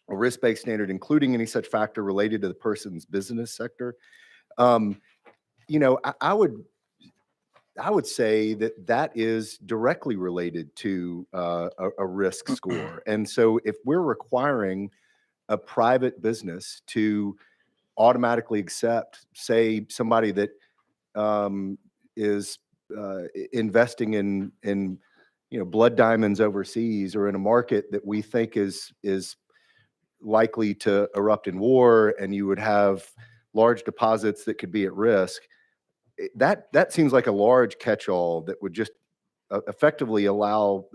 S5: or risk-based standard, including any such factor related to the person's business sector. I would say that is directly related to a risk score. And so if we're requiring a private business to automatically accept, say, somebody that is investing in blood diamonds overseas, or in a market that we think is likely to erupt in war, and you would have large deposits that could be at risk, that seems like a large catch-all that would just effectively allow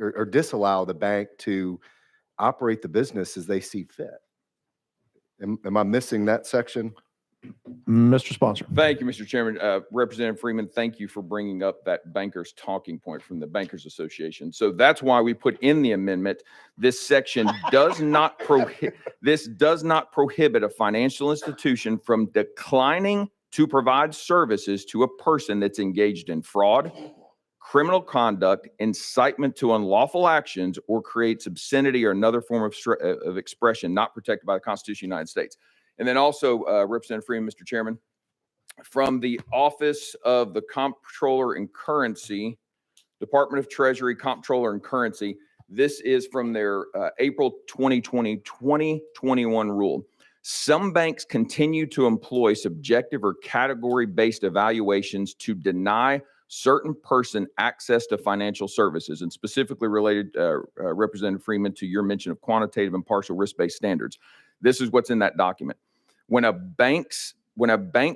S5: or disallow the bank to operate the business as they see fit. Am I missing that section?
S1: Mr. Sponsor.
S19: Thank you, Mr. Chairman. Representative Freeman, thank you for bringing up that banker's talking point from the Bankers Association. So that's why we put in the amendment, this section does not prohibit a financial institution from declining to provide services to a person that's engaged in fraud, criminal conduct, incitement to unlawful actions, or creates obscenity or another form of expression not protected by the Constitution of the United States. And then also, Representative Freeman, Mr. Chairman, from the Office of the Comptroller and Currency Department of Treasury, Comptroller, and Currency. This is from their April 2021 rule. Some banks continue to employ subjective or category-based evaluations to deny certain person access to financial services, and specifically related, Representative Freeman, to your mention of quantitative and partial risk-based standards. This is what's in that document. When a bank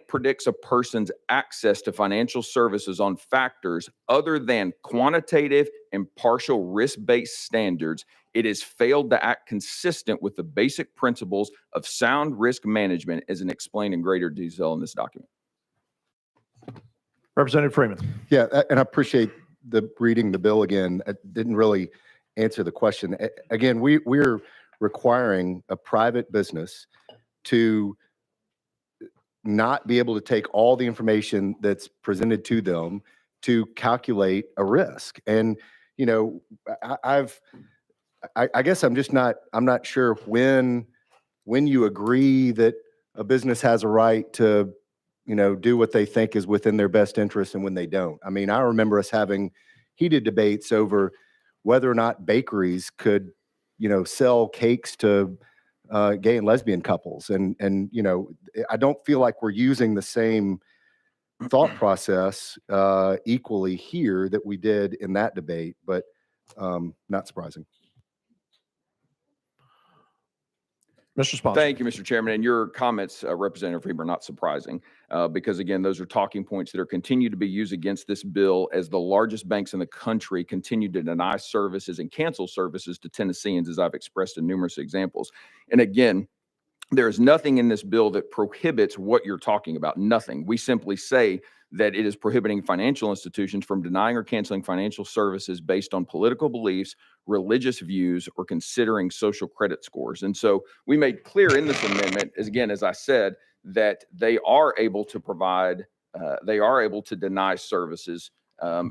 S19: predicts a person's access to financial services on factors other than quantitative and partial risk-based standards, it has failed to act consistent with the basic principles of sound risk management, as explained in greater detail in this document.
S1: Representative Freeman.
S5: Yeah, and I appreciate the reading the bill again. I didn't really answer the question. Again, we're requiring a private business to not be able to take all the information that's presented to them to calculate a risk. And, you know, I guess I'm not sure when you agree that a business has a right to, you know, do what they think is within their best interest and when they don't. I mean, I remember us having heated debates over whether or not bakeries could, you know, sell cakes to gay and lesbian couples. And, you know, I don't feel like we're using the same thought process equally here that we did in that debate, but not surprising.
S1: Mr. Sponsor.
S19: Thank you, Mr. Chairman. And your comments, Representative Freeman, are not surprising because, again, those are talking points that are continue to be used against this bill as the largest banks in the country continue to deny services and cancel services to Tennesseans, as I've expressed in numerous examples. And again, there is nothing in this bill that prohibits what you're talking about. Nothing. We simply say that it is prohibiting financial institutions from denying or canceling financial services based on political beliefs, religious views, or considering social credit scores. And so we made clear in this amendment, as I said, that they are able to provide, they are able to deny services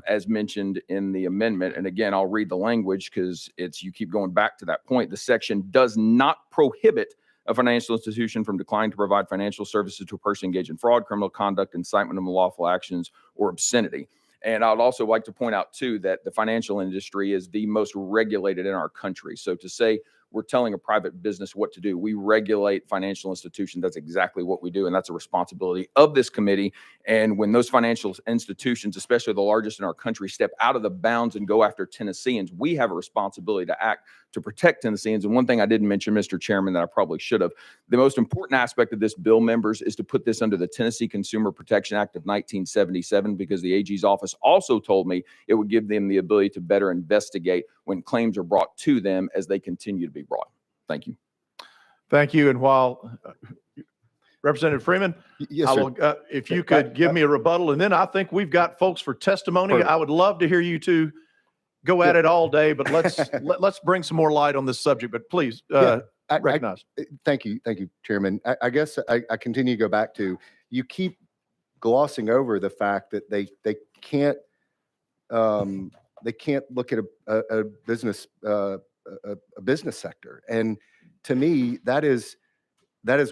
S19: as mentioned in the amendment. And again, I'll read the language because you keep going back to that point. The section does not prohibit a financial institution from declining to provide financial services to a person engaged in fraud, criminal conduct, incitement of unlawful actions, or obscenity. And I would also like to point out, too, that the financial industry is the most regulated in our country. So to say we're telling a private business what to do, we regulate financial institutions. That's exactly what we do, and that's a responsibility of this committee. And when those financial institutions, especially the largest in our country, step out of the bounds and go after Tennesseans, we have a responsibility to act to protect Tennesseans. And one thing I didn't mention, Mr. Chairman, that I probably should have, the most important aspect of this bill, members, is to put this under the Tennessee Consumer Protection Act of 1977, because the AG's office also told me it would give them the ability to better investigate when claims are brought to them as they continue to be brought. Thank you.
S1: Thank you. And while Representative Freeman,
S5: yes,
S1: I
S5: sir.
S1: will, if you could give me a rebuttal, and then I think we've got folks for testimony.
S5: Perfect.
S1: I would love to hear you two go at it all day, but let's bring some more light on this subject. But please recognize.
S5: Thank you, Chairman. I guess I continue to go back to, you keep glossing over the fact that they can't look at a business a business sector, and to me that is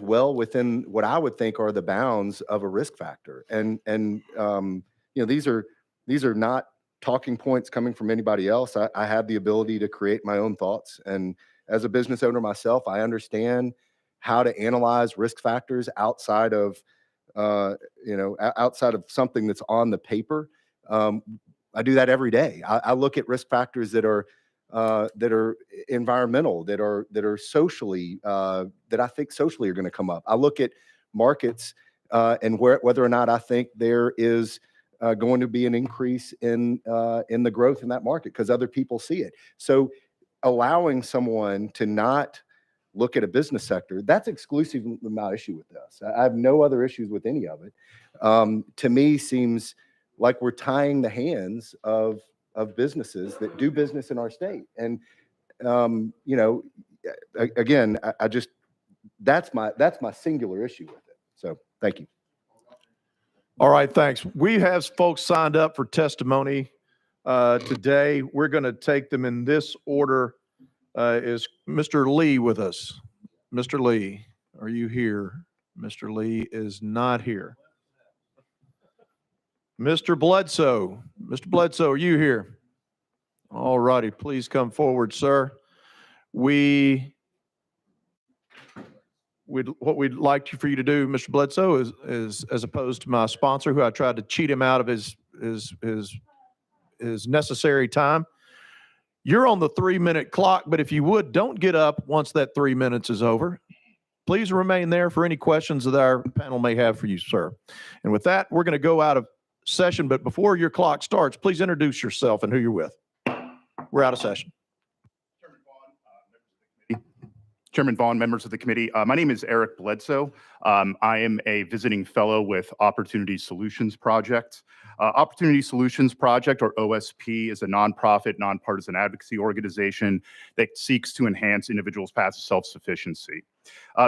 S5: well within what I would think are the bounds of a risk factor. And you know, these are not talking points coming from anybody else. I have the ability to create my own thoughts, and as a business owner myself, I understand how to analyze risk factors outside of outside of something that's on the paper. I do that every day. I look at risk factors that are environmental, that are socially, that I think socially are going to come up. I look at markets and whether or not I think there is going to be an increase in the growth in that market because other people see it. So allowing someone to not look at a business sector, that's exclusively my issue with this. I have no other issues with any of it. To me, seems like we're tying the hands of businesses that do business in our state. And, you know, again, I just, that's my singular issue with it. So thank you.
S1: All right, thanks. We have folks signed up for testimony today. We're going to take them in this order. Is Mr. Lee with us? Mr. Lee, are you here? Mr. Lee is not here. Mr. Bledsoe, are you here? All righty, please come forward, sir. What we'd like for you to do, Mr. Bledsoe, is as opposed to my sponsor, who I tried to cheat him out of his necessary time. You're on the 3-minute clock, but if you would, don't get up once that 3 minutes is over. Please remain there for any questions that our panel may have for you, sir. And with that, we're going to go out of session, but before your clock starts, please introduce yourself and who you're with. We're out of session.
S20: Chairman Vaughn, members of the committee. My name is Eric Bledsoe. I am a visiting fellow with Opportunity Solutions Project. Opportunity Solutions Project, or OSP, is a nonprofit, nonpartisan advocacy organization that seeks to enhance individuals' paths to self-sufficiency.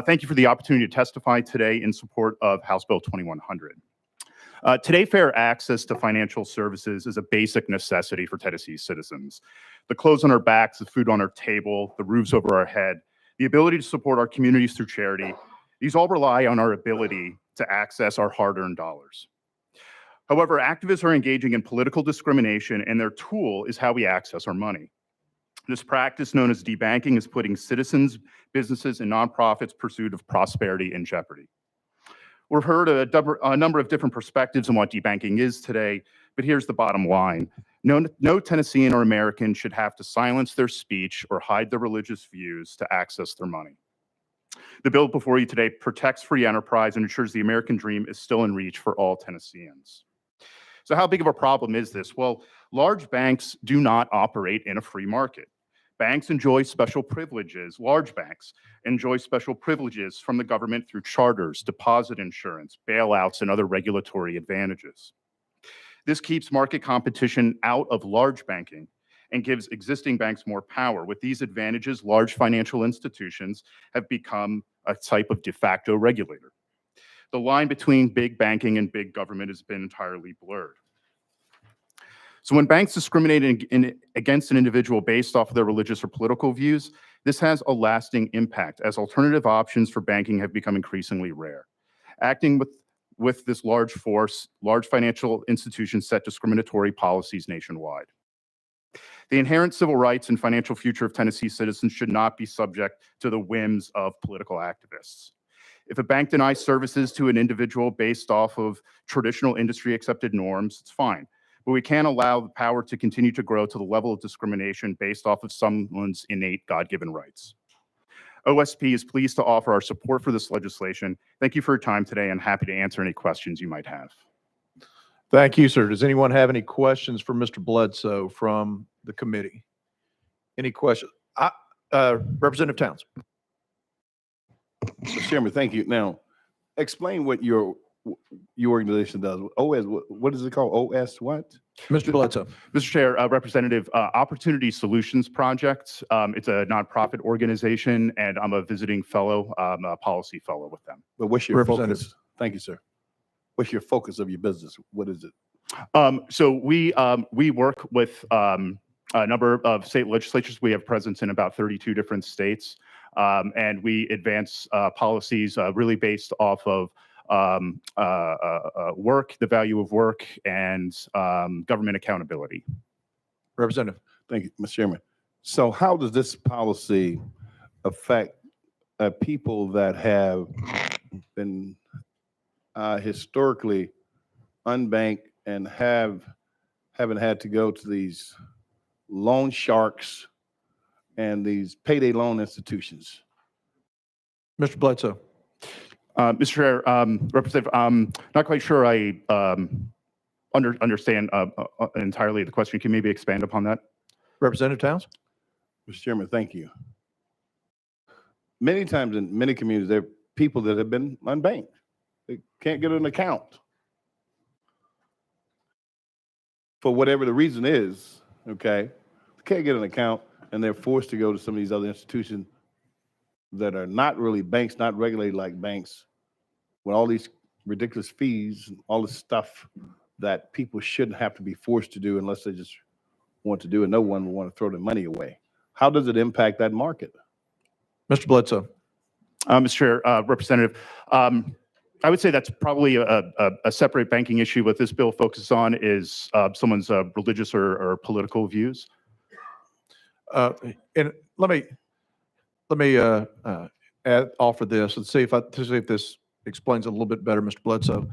S20: Thank you for the opportunity to testify today in support of House Bill 2100. Today, fair access to financial services is a basic necessity for Tennessee citizens. The clothes on our backs, the food on our table, the roofs over our head, the ability to support our communities through charity, these all rely on our ability to access our hard-earned dollars. However, activists are engaging in political discrimination, and their tool is how we access our money. This practice, known as debanking, is putting citizens, businesses, and nonprofits' pursuit of prosperity in jeopardy. We've heard a number of different perspectives on what debanking is today, but here's the bottom line. No Tennessean or American should have to silence their speech or hide their religious views to access their money. The bill before you today protects free enterprise and ensures the American dream is still in reach for all Tennesseans. So how big of a problem is this? Well, large banks do not operate in a free market. Banks enjoy special privileges. Large banks enjoy special privileges from the government through charters, deposit insurance, bailouts, and other regulatory advantages. This keeps market competition out of large banking and gives existing banks more power. With these advantages, large financial institutions have become a type of de facto regulator. The line between big banking and big government has been entirely blurred. So when banks discriminate against an individual based off of their religious or political views, this has a lasting impact, as alternative options for banking have become increasingly rare. Acting with this large force, large financial institutions set discriminatory policies nationwide. The inherent civil rights and financial future of Tennessee citizens should not be subject to the whims of political activists. If a bank denies services to an individual based off of traditional industry accepted norms, it's fine. But we can't allow the power to continue to grow to the level of discrimination based off of someone's innate God-given rights. OSP is pleased to offer our support for this legislation. Thank you for your time today, and happy to answer any questions you might have.
S1: Thank you, sir. Does anyone have any questions for Mr. Bledsoe from the committee? Any questions? Representative Towns.
S7: Mr. Chairman, thank you. Now, explain what your organization does. OS, what is it called? OS what?
S1: Mr. Bledsoe.
S20: Mr. Chair, Representative, Opportunity Solutions Project. It's a nonprofit organization, and I'm a visiting fellow, a policy fellow with them.
S7: But what's your focus? Thank you, sir. What's your focus of your business? What is it?
S20: So we work with a number of state legislatures. We have presence in about 32 different states, and we advance policies really based off of work, the value of work, and government accountability.
S1: Representative.
S7: Thank you, Mr. Chairman. So how does this policy affect people that have been historically unbanked and haven't had to go to these loan sharks and these payday loan institutions?
S1: Mr. Bledsoe.
S20: Mr. Chair, Representative, I'm not quite sure I understand entirely the question. Can you maybe expand upon that?
S1: Representative Towns.
S7: Mr. Chairman, thank you. Many times in many communities, there are people that have been unbanked. They can't get an account. For whatever the reason is, okay, they can't get an account, and they're forced to go to some of these other institutions that are not really banks, not regulated like banks, with all these ridiculous fees and all this stuff that people shouldn't have to be forced to do unless they just want to do, and no one will want to throw their money away. How does it impact that market?
S1: Mr. Bledsoe.
S20: Mr. Chair, Representative, I would say that's probably a separate banking issue. What this bill focuses on is someone's religious or political views.
S1: And let me offer this and see if this explains it a little bit better, Mr. Bledsoe.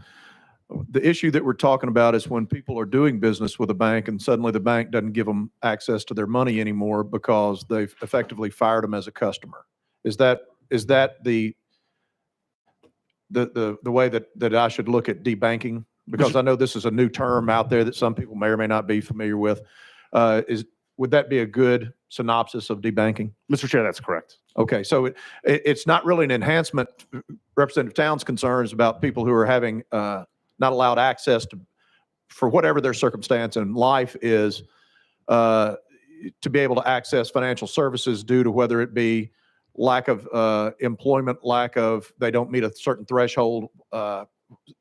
S1: The issue that we're talking about is when people are doing business with a bank and suddenly the bank doesn't give them access to their money anymore because they've effectively fired them as a customer. Is that the way that I should look at debanking? Because I know this is a new term out there that some people may or may not be familiar with. Would that be a good synopsis of debanking?
S20: Mr. Chair, that's correct.
S1: Okay, so it's not really an enhancement. Representative Towns' concerns about people who are having not allowed access to, for whatever their circumstance in life is, to be able to access financial services due to whether it be lack of employment, lack of, they don't meet a certain threshold,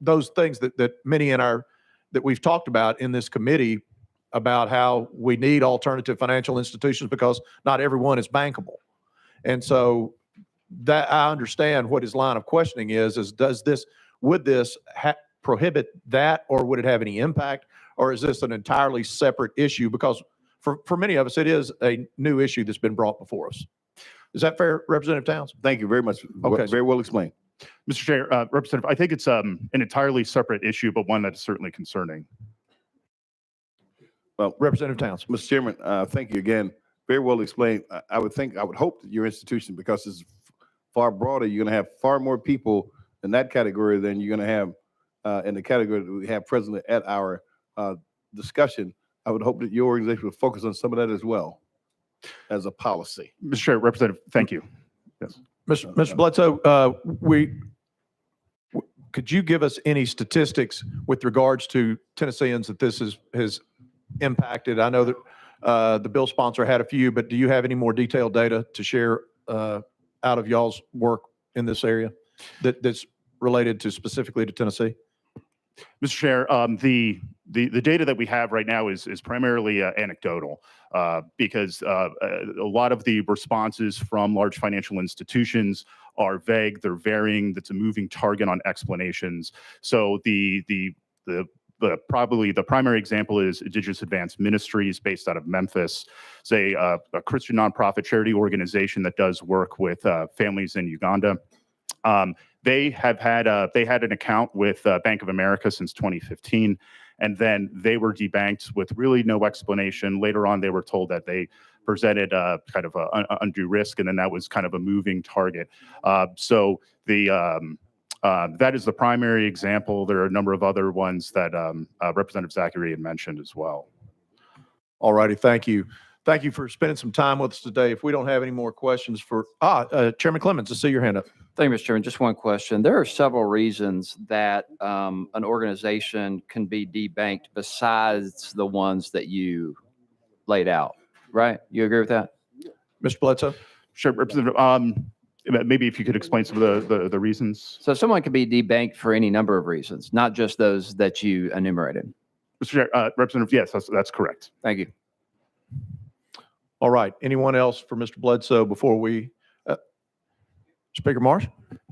S1: those things that many that we've talked about in this committee about how we need alternative financial institutions because not everyone is bankable. And so that I understand what his line of questioning is would this prohibit that, or would it have any impact, or is this an entirely separate issue? Because for many of us, it is a new issue that's been brought before us. Is that fair, Representative Towns?
S7: Thank you very much.
S1: Okay.
S7: Very well explained.
S20: Mr. Chair, Representative, I think it's an entirely separate issue, but one that is certainly concerning.
S7: Well,
S1: Representative Towns.
S7: Mr. Chairman, thank you again. Very well explained. I would hope that your institution, because it's far broader, you're going to have far more people in that category than you're going to have in the category that we have presently at our discussion. I would hope that your organization would focus on some of that as well as a policy.
S20: Mr. Chair, Representative, thank you. Yes.
S1: Mr. Bledsoe, could you give us any statistics with regards to Tennesseans that this has impacted? I know that the bill sponsor had a few, but do you have any more detailed data to share out of y'all's work in this area that's related to specifically to Tennessee?
S20: Mr. Chair, the data that we have right now is primarily anecdotal because a lot of the responses from large financial institutions are vague, they're varying, that's a moving target on explanations. So probably the primary example is Indigenous Advanced Ministries based out of Memphis. It's a Christian nonprofit charity organization that does work with families in Uganda. They had an account with Bank of America since 2015, and then they were debanked with really no explanation. Later on, they were told that they presented kind of an undue risk, and then that was kind of a moving target. So that is the primary example. There are a number of other ones that Representative Zachary had mentioned as well.
S1: All righty, thank you. Thank you for spending some time with us today. If we don't have any more questions for, Chairman Clemens, I see your hand up.
S8: Thank you, Mr. Chairman. Just one question. There are several reasons that an organization can be debanked besides the ones that you laid out, right? You agree with that?
S1: Mr. Bledsoe?
S20: Sure, Representative. Maybe if you could explain some of the reasons.
S8: So someone can be debanked for any number of reasons, not just those that you enumerated.
S20: Mr. Chair, Representative, yes, that's correct.
S8: Thank you.
S1: All right. Anyone else for Mr. Bledsoe before we, Speaker Marsh?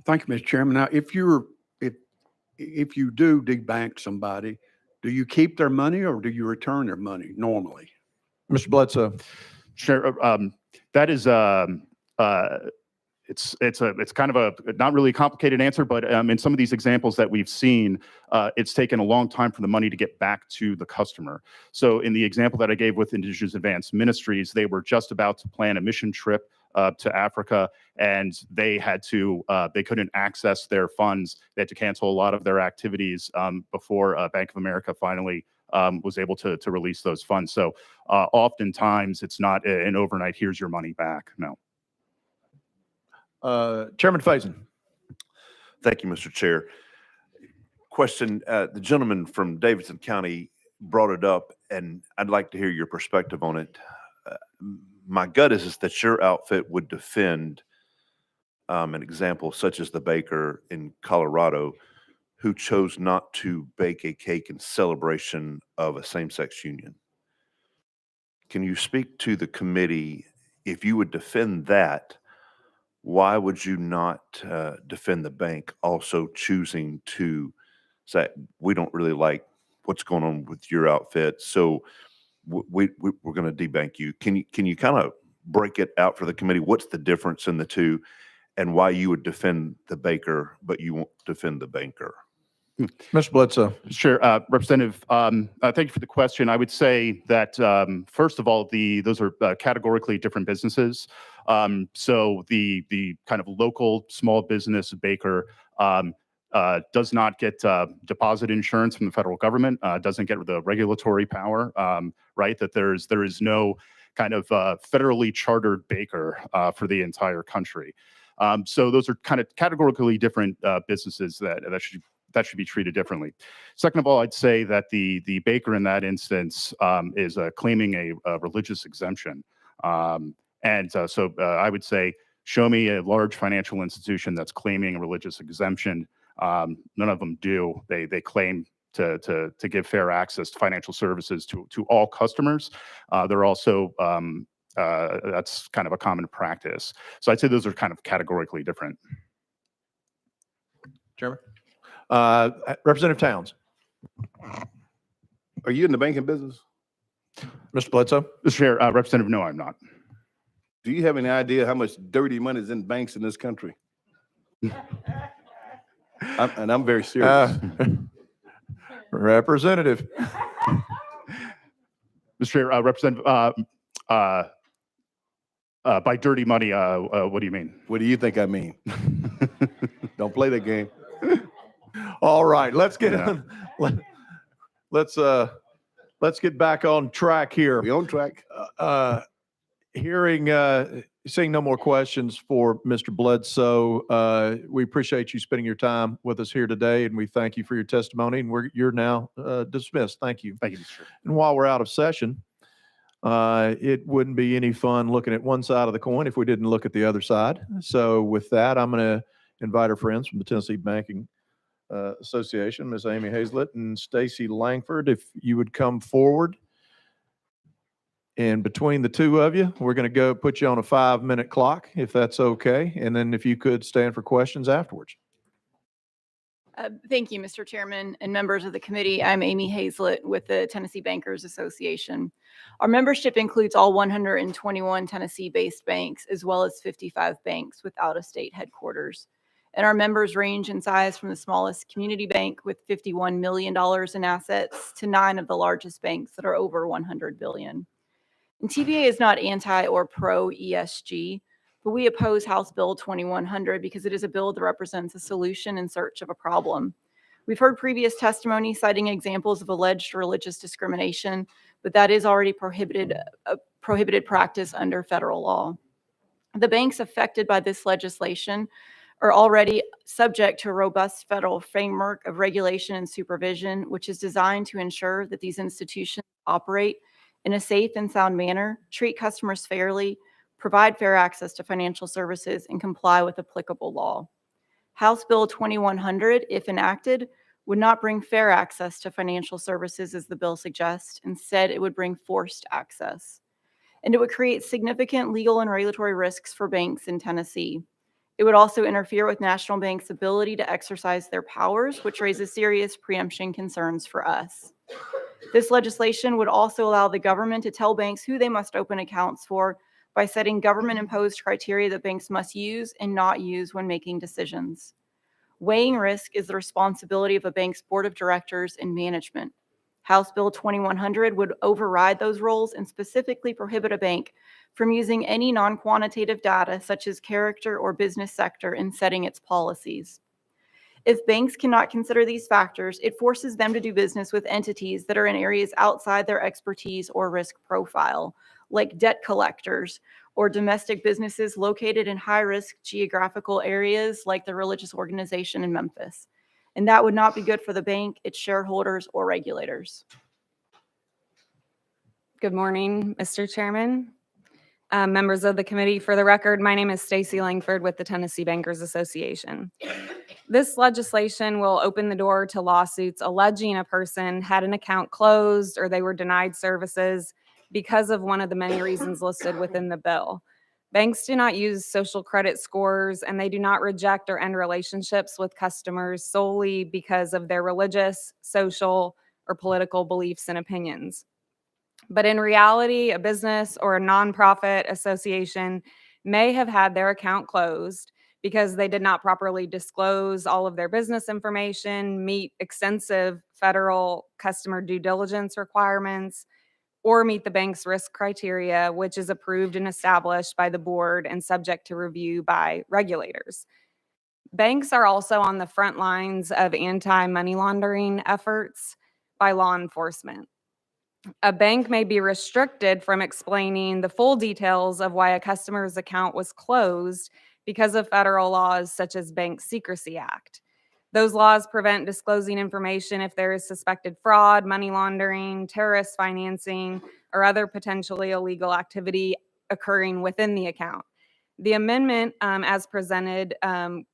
S21: Thank you, Mr. Chairman. Now, if you do debank somebody, do you keep their money or do you return their money normally?
S1: Mr. Bledsoe?
S20: Sure. That is it's kind of a not really a complicated answer, but in some of these examples that we've seen, it's taken a long time for the money to get back to the customer. So in the example that I gave with Indigenous Advanced Ministries, they were just about to plan a mission trip to Africa, and they couldn't access their funds. They had to cancel a lot of their activities before Bank of America finally was able to release those funds. So oftentimes it's not an overnight, here's your money back. No.
S1: Chairman Faison.
S22: Thank you, Mr. Chair. Question, the gentleman from Davidson County brought it up, and I'd like to hear your perspective on it. My gut is that your outfit would defend an example such as the baker in Colorado who chose not to bake a cake in celebration of a same-sex union. Can you speak to the committee, if you would defend that, why would you not defend the bank also choosing to say, we don't really like what's going on with your outfit, so we're going to debank you? Can you kind of break it out for the committee? What's the difference in the two, and why you would defend the baker, but you won't defend the banker?
S1: Mr. Bledsoe.
S20: Sure, Representative, thank you for the question. I would say that, first of all, those are categorically different businesses. So the kind of local small business baker does not get deposit insurance from the federal government, doesn't get the regulatory power, right? That there is no kind of federally chartered baker for the entire country. So those are kind of categorically different businesses that should be treated differently. Second of all, I'd say that the baker in that instance is claiming a religious exemption. So I would say, show me a large financial institution that's claiming a religious exemption. None of them do. They claim to give fair access to financial services to all customers. They're also, that's kind of a common practice. So I'd say those are kind of categorically different.
S1: Chairman. Representative Towns.
S7: Are you in the banking business?
S1: Mr. Bledsoe.
S20: Mr. Chair, Representative, no, I'm not.
S7: Do you have any idea how much dirty money is in banks in this country? I'm very serious.
S1: Representative.
S20: Mr. Chair, Representative, by dirty money, what do you mean?
S7: What do you think I mean? Don't play that game.
S1: All right, let's get on. Let's get back on track here.
S7: We on track.
S1: Seeing no more questions for Mr. Bledsoe, we appreciate you spending your time with us here today, and we thank you for your testimony. And you're now dismissed. Thank you.
S20: Thank you, Mr. Chair.
S1: And while we're out of session, it wouldn't be any fun looking at one side of the coin if we didn't look at the other side. So with that, I'm going to invite our friends from the Tennessee Banking Association, Ms. Amy Hazlett and Stacy Langford, if you would come forward. And between the two of you, we're going to go put you on a 5-minute clock, if that's okay. And then if you could stand for questions afterwards.
S2: Thank you, Mr. Chairman and members of the committee. I'm Amy Hazlett with the Tennessee Bankers Association. Our membership includes all 121 Tennessee-based banks, as well as 55 banks with out-of-state headquarters. And our members range in size from the smallest community bank with $51 million in assets to 9 of the largest banks that are over $100 billion. And TVA is not anti or pro ESG, but we oppose House Bill 2100 because it is a bill that represents a solution in search of a problem. We've heard previous testimony citing examples of alleged religious discrimination, but that is already prohibited practice under federal law. The banks affected by this legislation are already subject to a robust federal framework of regulation and supervision, which is designed to ensure that these institutions operate in a safe and sound manner, treat customers fairly, provide fair access to financial services, and comply with applicable law. House Bill 2100, if enacted, would not bring fair access to financial services as the bill suggests. Instead, it would bring forced access. And it would create significant legal and regulatory risks for banks in Tennessee. It would also interfere with national banks' ability to exercise their powers, which raises serious preemption concerns for us. This legislation would also allow the government to tell banks who they must open accounts for by setting government-imposed criteria that banks must use and not use when making decisions. Weighing risk is the responsibility of a bank's board of directors and management. House Bill 2100 would override those roles and specifically prohibit a bank from using any non-quantitative data such as character or business sector in setting its policies. If banks cannot consider these factors, it forces them to do business with entities that are in areas outside their expertise or risk profile, like debt collectors or domestic businesses located in high-risk geographical areas like the religious organization in Memphis. And that would not be good for the bank, its shareholders, or regulators.
S3: Good morning, Mr. Chairman. Members of the committee, for the record, my name is Stacy Langford with the Tennessee Bankers Association. This legislation will open the door to lawsuits alleging a person had an account closed or they were denied services because of one of the many reasons listed within the bill. Banks do not use social credit scores, and they do not reject or end relationships with customers solely because of their religious, social, or political beliefs and opinions. But in reality, a business or a nonprofit association may have had their account closed because they did not properly disclose all of their business information, meet extensive federal customer due diligence requirements, or meet the bank's risk criteria, which is approved and established by the board and subject to review by regulators. Banks are also on the front lines of anti-money laundering efforts by law enforcement. A bank may be restricted from explaining the full details of why a customer's account was closed because of federal laws such as Bank Secrecy Act. Those laws prevent disclosing information if there is suspected fraud, money laundering, terrorist financing, or other potentially illegal activity occurring within the account. The amendment, as presented,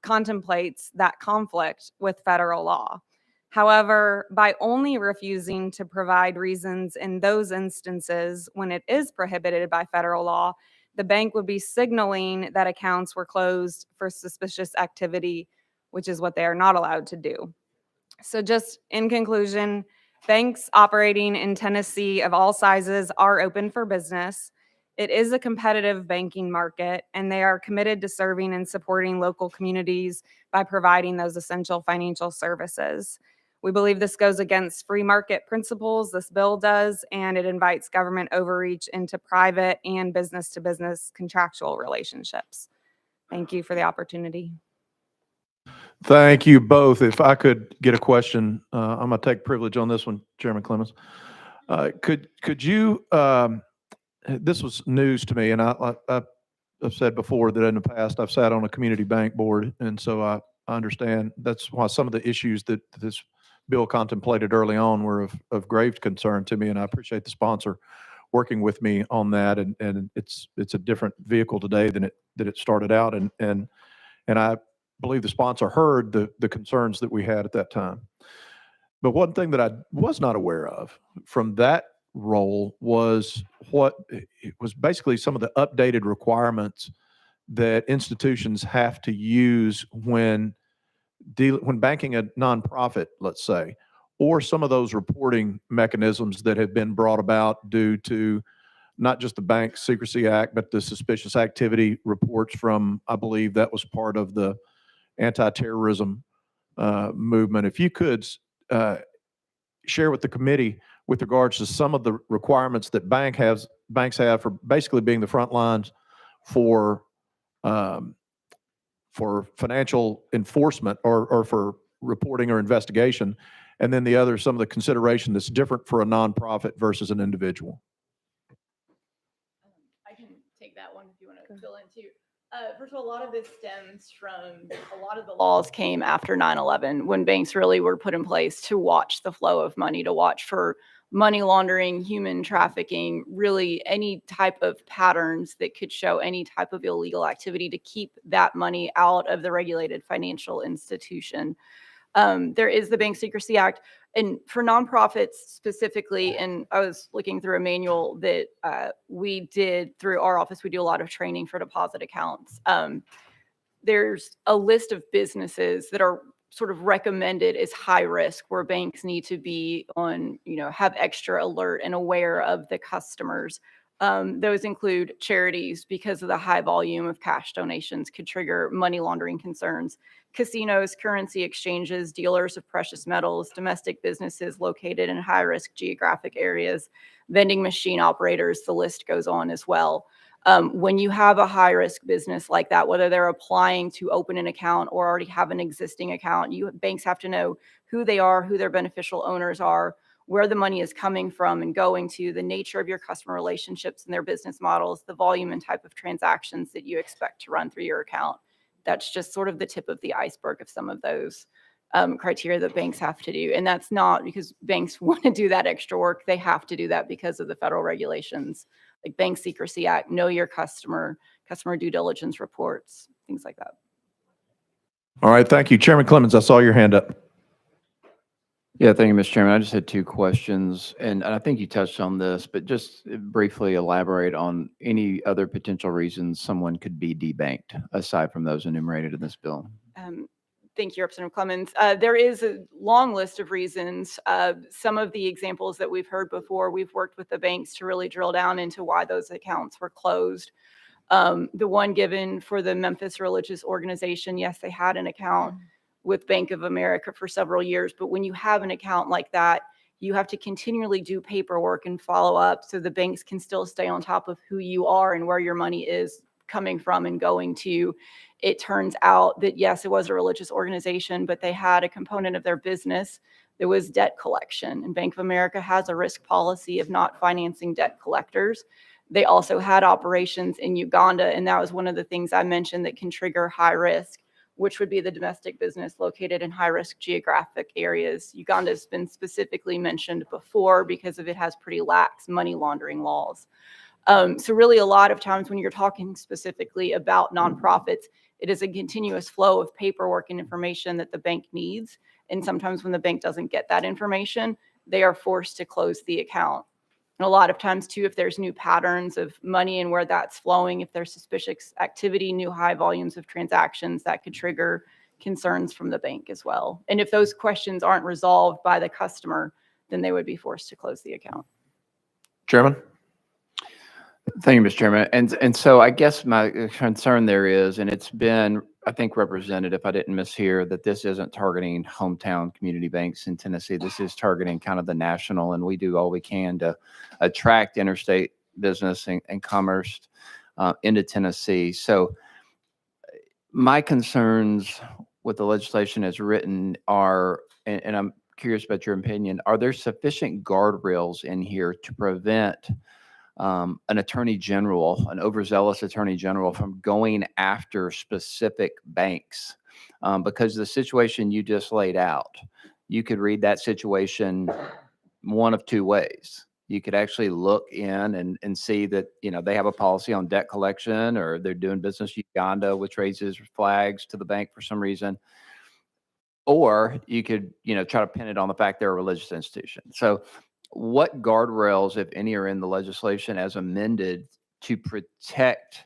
S3: contemplates that conflict with federal law. However, by only refusing to provide reasons in those instances when it is prohibited by federal law, the bank would be signaling that accounts were closed for suspicious activity, which is what they are not allowed to do. So just in conclusion, banks operating in Tennessee of all sizes are open for business. It is a competitive banking market, and they are committed to serving and supporting local communities by providing those essential financial services. We believe this goes against free market principles, this bill does, and it invites government overreach into private and business-to-business contractual relationships. Thank you for the opportunity.
S1: Thank you both. If I could get a question, I'm going to take privilege on this one, Chairman Clemens. Could you, this was news to me, and I've said before that in the past I've sat on a community bank board, and so I understand that's why some of the issues that this bill contemplated early on were of grave concern to me, and I appreciate the sponsor working with me on that. And it's a different vehicle today than it started out, and I believe the sponsor heard the concerns that we had at that time. But one thing that I was not aware of from that role was it was basically some of the updated requirements that institutions have to use when banking a nonprofit, let's say, or some of those reporting mechanisms that have been brought about due to not just the Bank Secrecy Act, but the suspicious activity reports from, I believe that was part of the anti-terrorism movement. If you could share with the committee with regards to some of the requirements that banks have for basically being the front lines for financial enforcement or for reporting or investigation, and then some of the consideration that's different for a nonprofit versus an individual.
S2: I can take that one if you want to fill in too. First of all, a lot of this stems from a lot of the laws came after 9/11 when banks really were put in place to watch the flow of money, to watch for money laundering, human trafficking, really any type of patterns that could show any type of illegal activity to keep that money out of the regulated financial institution. There is the Bank Secrecy Act, and for nonprofits specifically, and I was looking through a manual that we did through our office, we do a lot of training for deposit accounts. There's a list of businesses that are sort of recommended as high risk where banks need to be on, have extra alert and aware of the customers. Those include charities because of the high volume of cash donations could trigger money laundering concerns. Casinos, currency exchanges, dealers of precious metals, domestic businesses located in high-risk geographic areas, vending machine operators, the list goes on as well. When you have a high-risk business like that, whether they're applying to open an account or already have an existing account, banks have to know who they are, who their beneficial owners are, where the money is coming from and going to, the nature of your customer relationships and their business models, the volume and type of transactions that you expect to run through your account. That's just sort of the tip of the iceberg of some of those criteria that banks have to do. And that's not because banks want to do that extra work. They have to do that because of the federal regulations, like Bank Secrecy Act, know your customer due diligence reports, things like that.
S1: All right, thank you. Chairman Clemens, I saw your hand up.
S8: Yeah, thank you, Mr. Chairman. I just had two questions, and I think you touched on this, but just briefly elaborate on any other potential reasons someone could be debanked aside from those enumerated in this bill.
S2: Thank you, Representative Clemens. There is a long list of reasons. Some of the examples that we've heard before, we've worked with the banks to really drill down into why those accounts were closed. The one given for the Memphis Religious Organization, yes, they had an account with Bank of America for several years, but when you have an account like that, you have to continually do paperwork and follow up so the banks can still stay on top of who you are and where your money is coming from and going to. It turns out that, yes, it was a religious organization, but they had a component of their business that was debt collection. And Bank of America has a risk policy of not financing debt collectors. They also had operations in Uganda, and that was one of the things I mentioned that can trigger high risk, which would be the domestic business located in high-risk geographic areas. Uganda has been specifically mentioned before because of it has pretty lax money laundering laws. So really a lot of times when you're talking specifically about nonprofits, it is a continuous flow of paperwork and information that the bank needs. And sometimes when the bank doesn't get that information, they are forced to close the account. And a lot of times too, if there's new patterns of money and where that's flowing, if there's suspicious activity, new high volumes of transactions, that could trigger concerns from the bank as well. And if those questions aren't resolved by the customer, then they would be forced to close the account.
S1: Chairman?
S8: Thank you, Mr. Chairman. And so I guess my concern there is, and it's been, I think, represented, if I didn't mishear, that this isn't targeting hometown community banks in Tennessee. This is targeting kind of the national, and we do all we can to attract interstate business and commerce into Tennessee. So my concerns with the legislation as written are, and I'm curious about your opinion, are there sufficient guardrails in here to prevent an attorney general, an overzealous attorney general, from going after specific banks? Because the situation you just laid out, you could read that situation one of two ways. You could actually look in and see that, you know, they have a policy on debt collection, or they're doing business in Uganda, which raises flags to the bank for some reason. Or you could, you know, try to pin it on the fact they're a religious institution. So what guardrails, if any, are in the legislation as amended to protect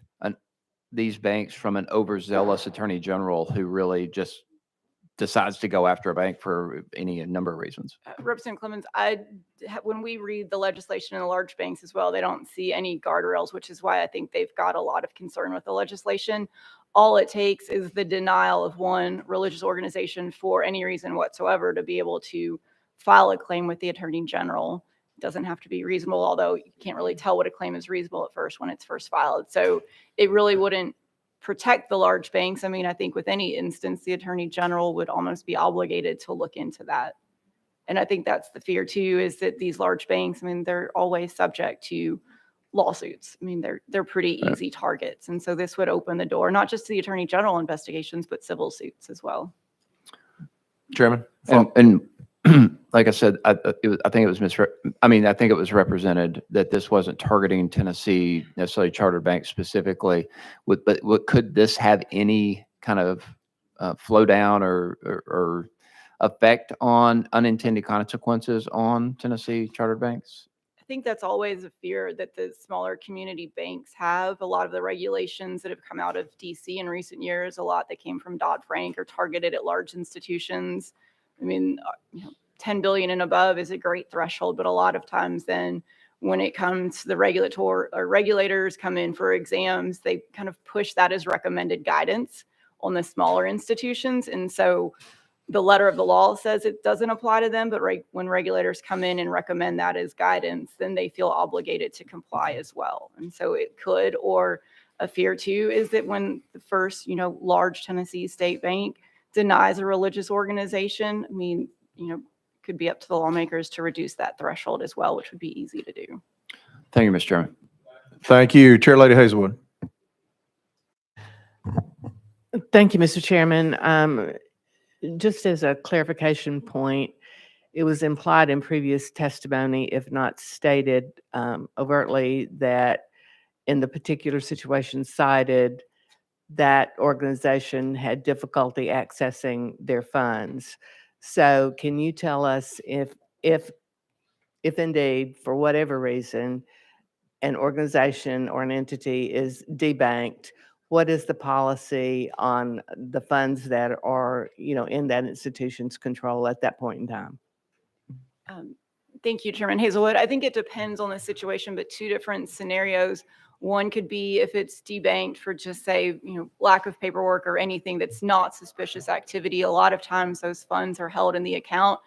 S8: these banks from an overzealous attorney general who really just decides to go after a bank for any number of reasons?
S2: Representative Clemens, when we read the legislation in the large banks as well, they don't see any guardrails, which is why I think they've got a lot of concern with the legislation. All it takes is the denial of one religious organization for any reason whatsoever to be able to file a claim with the Attorney General. It doesn't have to be reasonable, although you can't really tell what a claim is reasonable at first when it's first filed. So it really wouldn't protect the large banks. I mean, I think with any instance, the Attorney General would almost be obligated to look into that. And I think that's the fear too, is that these large banks, I mean, they're always subject to lawsuits. I mean, they're pretty easy targets. And so this would open the door, not just to the Attorney General investigations, but civil suits as well.
S1: Chairman?
S8: And like I said, I think it was represented that this wasn't targeting Tennessee, necessarily chartered banks specifically. But could this have any kind of flow down or effect on unintended consequences on Tennessee chartered banks?
S2: I think that's always a fear that the smaller community banks have. A lot of the regulations that have come out of DC in recent years, a lot that came from Dodd-Frank, are targeted at large institutions. I mean, 10 billion and above is a great threshold, but a lot of times then when it comes to the regulators come in for exams, they kind of push that as recommended guidance on the smaller institutions. And so the letter of the law says it doesn't apply to them, but when regulators come in and recommend that as guidance, then they feel obligated to comply as well. And so it could, or a fear too, is that when the first, large Tennessee state bank denies a religious organization, I mean, could be up to the lawmakers to reduce that threshold as well, which would be easy to do.
S8: Thank you, Mr. Chairman.
S1: Thank you. Chair Lady Hazelwood.
S13: Thank you, Mr. Chairman. Just as a clarification point, it was implied in previous testimony, if not stated overtly, that in the particular situation cited, that organization had difficulty accessing their funds. So can you tell us if indeed, for whatever reason, an organization or an entity is debanked, what is the policy on the funds that are, in that institution's control at that point in time?
S2: Thank you, Chairman Hazelwood. I think it depends on the situation, but two different scenarios. One could be if it's debanked for just say, lack of paperwork or anything that's not suspicious activity. A lot of times those funds are held in the account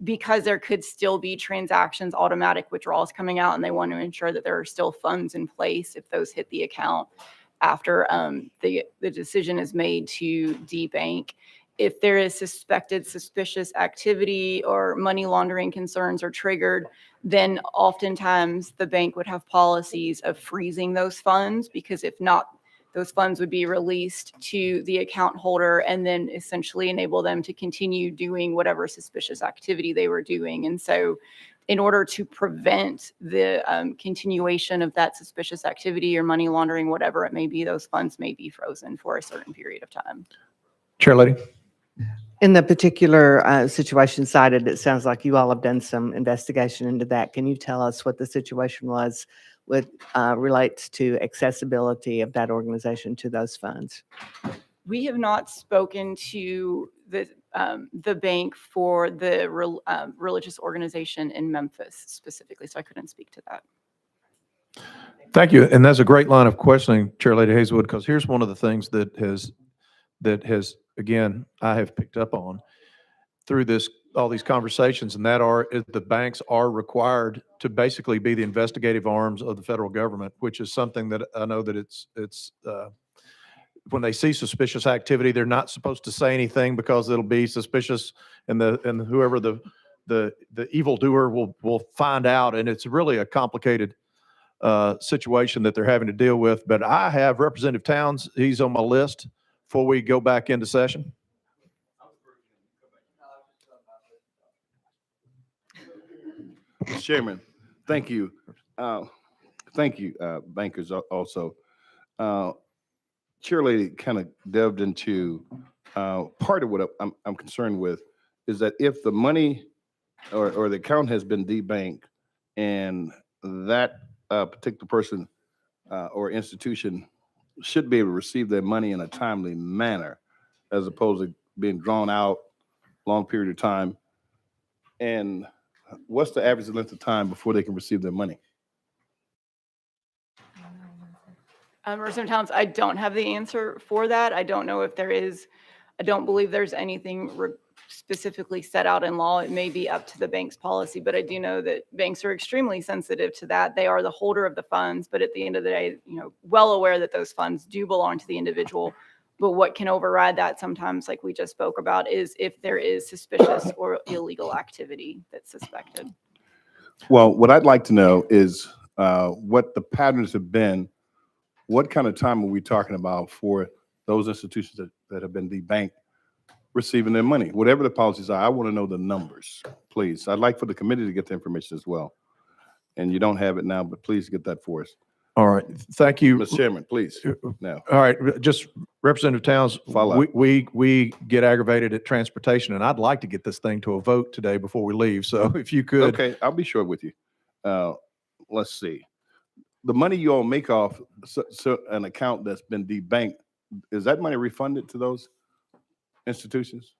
S2: because there could still be transactions, automatic withdrawals coming out, and they want to ensure that there are still funds in place if those hit the account after the decision is made to debank. If there is suspected suspicious activity or money laundering concerns are triggered, then oftentimes the bank would have policies of freezing those funds, because if not, those funds would be released to the account holder and then essentially enable them to continue doing whatever suspicious activity they were doing. And so in order to prevent the continuation of that suspicious activity or money laundering, whatever it may be, those funds may be frozen for a certain period of time.
S1: Chair Lady.
S13: In the particular situation cited, it sounds like you all have done some investigation into that. Can you tell us what the situation was with relates to accessibility of that organization to those funds?
S2: We have not spoken to the bank for the religious organization in Memphis specifically, so I couldn't speak to that.
S1: Thank you. And that's a great line of questioning, Chair Lady Hazelwood, because here's one of the things that has, again, I have picked up on through all these conversations, and is the banks are required to basically be the investigative arms of the federal government, which is something that I know that it's when they see suspicious activity, they're not supposed to say anything because it'll be suspicious, and whoever the evildoer will find out, and it's really a complicated situation that they're having to deal with. But I have Representative Towns. He's on my list before we go back into session.
S7: Mr. Chairman, thank you. Thank you, bankers also. Chair Lady kind of delved into part of what I'm concerned with is that if the money or the account has been debanked and that particular person or institution should be able to receive their money in a timely manner, as opposed to being drawn out long period of time. And what's the average length of time before they can receive their money?
S2: Representative Towns, I don't have the answer for that. I don't know if there is. I don't believe there's anything specifically set out in law. It may be up to the bank's policy, but I do know that banks are extremely sensitive to that. They are the holder of the funds, but at the end of the day, well aware that those funds do belong to the individual. But what can override that sometimes, like we just spoke about, is if there is suspicious or illegal activity that's suspected.
S7: Well, what I'd like to know is what the patterns have been. What kind of time are we talking about for those institutions that have been debanked receiving their money? Whatever the policies are, I want to know the numbers, please. I'd like for the committee to get the information as well. And you don't have it now, but please get that for us.
S1: All right. Thank you.
S7: Mr. Chairman, please. Now.
S1: All right. Just Representative Towns,
S7: Follow up.
S1: we get aggravated at transportation, and I'd like to get this thing to a vote today before we leave. So if you could.
S7: Okay, I'll be short with you. Let's see. The money you all make off an account that's been debanked, is that money refunded to those institutions?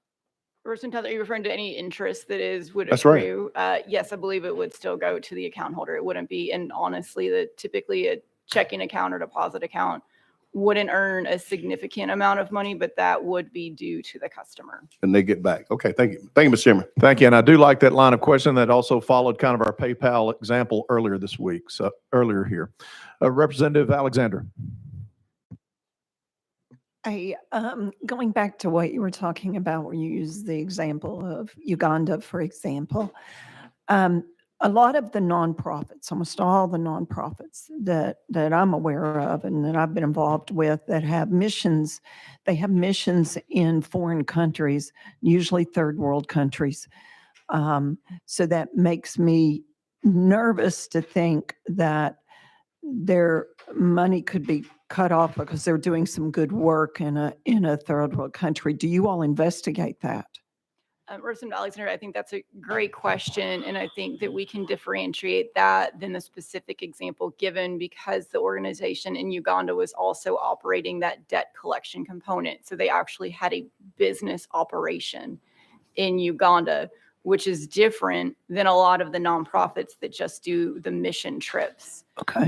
S2: Representative Towns, are you referring to any interest that would
S7: That's right.
S2: accrue? Yes, I believe it would still go to the account holder. It wouldn't be, and honestly, typically a checking account or deposit account wouldn't earn a significant amount of money, but that would be due to the customer.
S7: And they get back. Okay, thank you. Thank you, Mr. Chairman.
S1: Thank you. And I do like that line of question that also followed kind of our PayPal example earlier this week. So earlier here, Representative Alexander.
S6: Going back to what you were talking about, where you used the example of Uganda, for example, a lot of the nonprofits, almost all the nonprofits that I'm aware of and that I've been involved with that have missions, they have missions in foreign countries, usually third world countries. So that makes me nervous to think that their money could be cut off because they're doing some good work in a third world country. Do you all investigate that?
S2: Representative Alexander, I think that's a great question. And I think that we can differentiate that than the specific example given because the organization in Uganda was also operating that debt collection component. So they actually had a business operation in Uganda, which is different than a lot of the nonprofits that just do the mission trips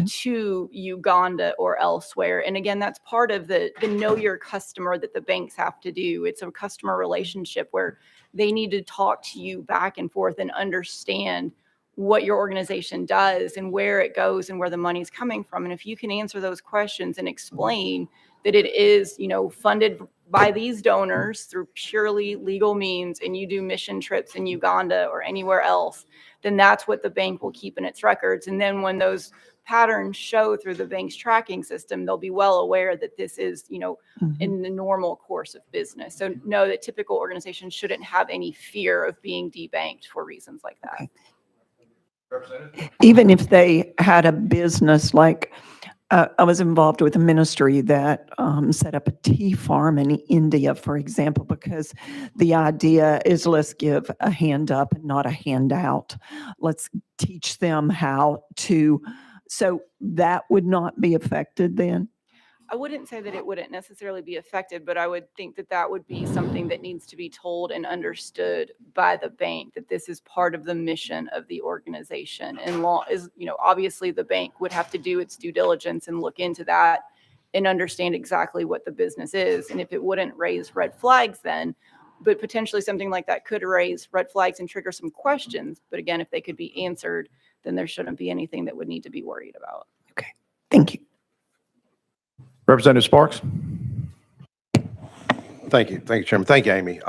S2: to Uganda or elsewhere. And again, that's part of the know your customer that the banks have to do. It's a customer relationship where they need to talk to you back and forth and understand what your organization does and where it goes and where the money's coming from. And if you can answer those questions and explain that it is, funded by these donors through purely legal means, and you do mission trips in Uganda or anywhere else, then that's what the bank will keep in its records. And then when those patterns show through the bank's tracking system, they'll be well aware that this is, in the normal course of business. So no, that typical organizations shouldn't have any fear of being debanked for reasons like that.
S6: Even if they had a business like, I was involved with a ministry that set up a tea farm in India, for example, because the idea is let's give a hand up and not a handout. Let's teach them how to. So that would not be affected then?
S2: I wouldn't say that it wouldn't necessarily be affected, but I would think that that would be something that needs to be told and understood by the bank, that this is part of the mission of the organization. And law is, obviously the bank would have to do its due diligence and look into that and understand exactly what the business is. And if it wouldn't raise red flags then, but potentially something like that could raise red flags and trigger some questions. But again, if they could be answered, then there shouldn't be anything that would need to be worried about.
S6: Thank you.
S1: Representative Sparks.
S9: Thank you. Thank you, Chairman. Thank you, Amy.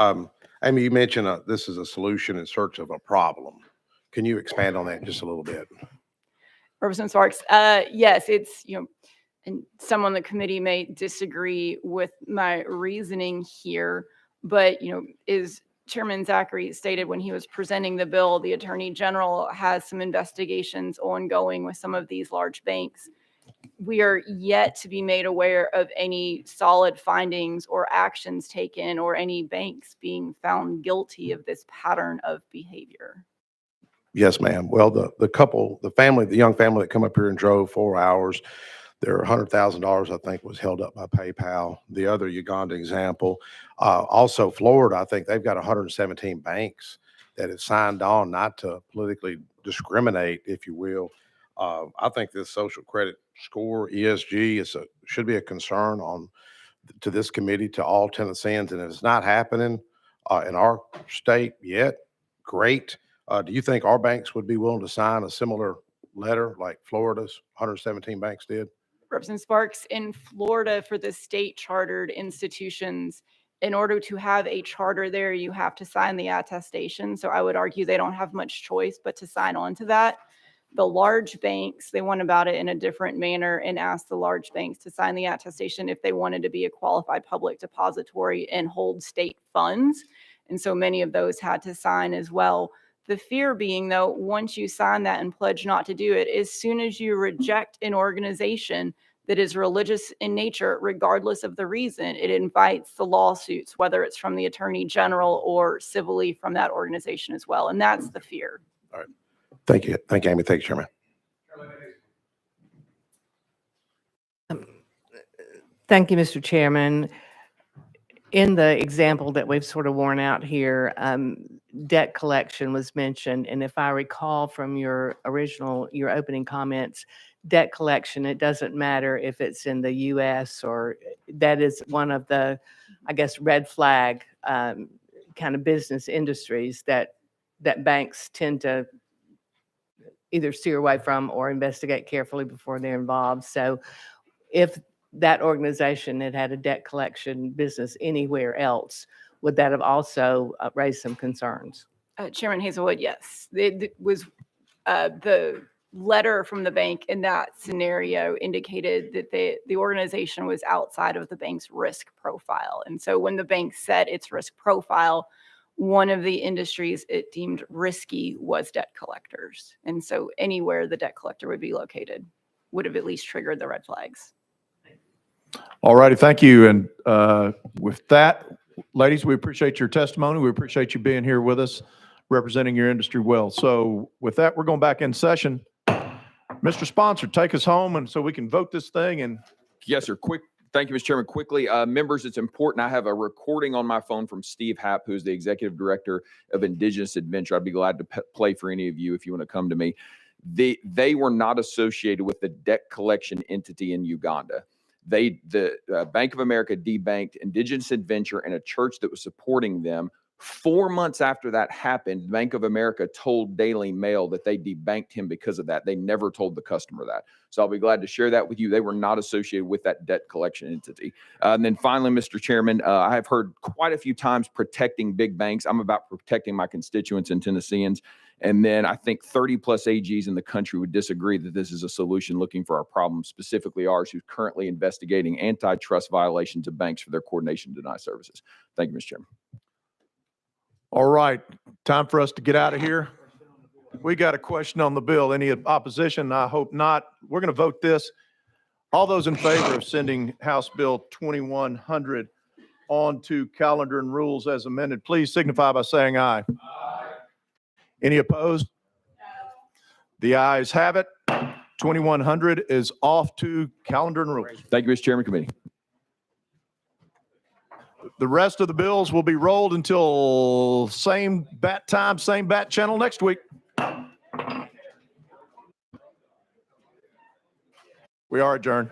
S9: Amy, you mentioned this is a solution in search of a problem. Can you expand on that just a little bit?
S2: Representative Sparks, yes, it's, and some on the committee may disagree with my reasoning here, but, is Chairman Zachary stated when he was presenting the bill, the Attorney General has some investigations ongoing with some of these large banks. We are yet to be made aware of any solid findings or actions taken or any banks being found guilty of this pattern of behavior.
S9: Yes, ma'am. Well, the family, the young family that come up here and drove 4 hours, their $100,000, I think, was held up by PayPal. The other Uganda example, also Florida, I think they've got 117 banks that have signed on not to politically discriminate, if you will. I think this social credit score, ESG, should be a concern to this committee, to all Tennesseans, and it's not happening in our state yet. Great. Do you think our banks would be willing to sign a similar letter like Florida's 117 banks did?
S2: Representative Sparks, in Florida for the state chartered institutions, in order to have a charter there, you have to sign the attestation. So I would argue they don't have much choice but to sign on to that. The large banks, they went about it in a different manner and asked the large banks to sign the attestation if they wanted to be a qualified public depository and hold state funds. And so many of those had to sign as well. The fear being, though, once you sign that and pledge not to do it, as soon as you reject an organization that is religious in nature, regardless of the reason, it invites the lawsuits, whether it's from the Attorney General or civilly from that organization as well. And that's the fear.
S9: All right. Thank you. Thank you, Amy. Thank you, Chairman.
S13: Thank you, Mr. Chairman. In the example that we've sort of worn out here, debt collection was mentioned. And if I recall from your opening comments, debt collection, it doesn't matter if it's in the U.S. or that is one of the, I guess, red flag kind of business industries that banks tend to either steer away from or investigate carefully before they're involved. So if that organization had a debt collection business anywhere else, would that have also raised some concerns?
S2: Chairman Hazelwood, yes. It was the letter from the bank in that scenario indicated that the organization was outside of the bank's risk profile. And so when the bank set its risk profile, one of the industries it deemed risky was debt collectors. And so anywhere the debt collector would be located would have at least triggered the red flags.
S1: All righty, thank you. And with that, Ladies, we appreciate your testimony. We appreciate you being here with us, representing your industry well. So with that, we're going back in session. Mr. Sponsor, take us home and so we can vote this thing and
S19: Yes, sir. Thank you, Mr. Chairman. Quickly, members, it's important. I have a recording on my phone from Steve Happ, who's the Executive Director of Indigenous Adventure. I'd be glad to play for any of you if you want to come to me. They were not associated with the debt collection entity in Uganda. The Bank of America debanked Indigenous Adventure and a church that was supporting them. 4 months after that happened, Bank of America told Daily Mail that they debanked him because of that. They never told the customer that. So I'll be glad to share that with you. They were not associated with that debt collection entity. And then finally, Mr. Chairman, I have heard quite a few times protecting big banks. I'm about protecting my constituents and Tennesseans. And then I think 30 plus AGs in the country would disagree that this is a solution looking for our problem, specifically ours, who's currently investigating antitrust violations of banks for their coordination to deny services. Thank you, Mr. Chairman.
S1: all right, time for us to get out of here. We got a question on the bill. Any opposition? I hope not. We're going to vote this. All those in favor of sending House Bill 2100 on to calendar and rules as amended, please signify by saying aye. Aye. Any opposed? No. The ayes have it. 2100 is off to calendar and rules.
S19: Thank you, Mr. Chairman. Committee.
S1: The rest of the bills will be rolled until same bat time, same bat channel next week. We are adjourned.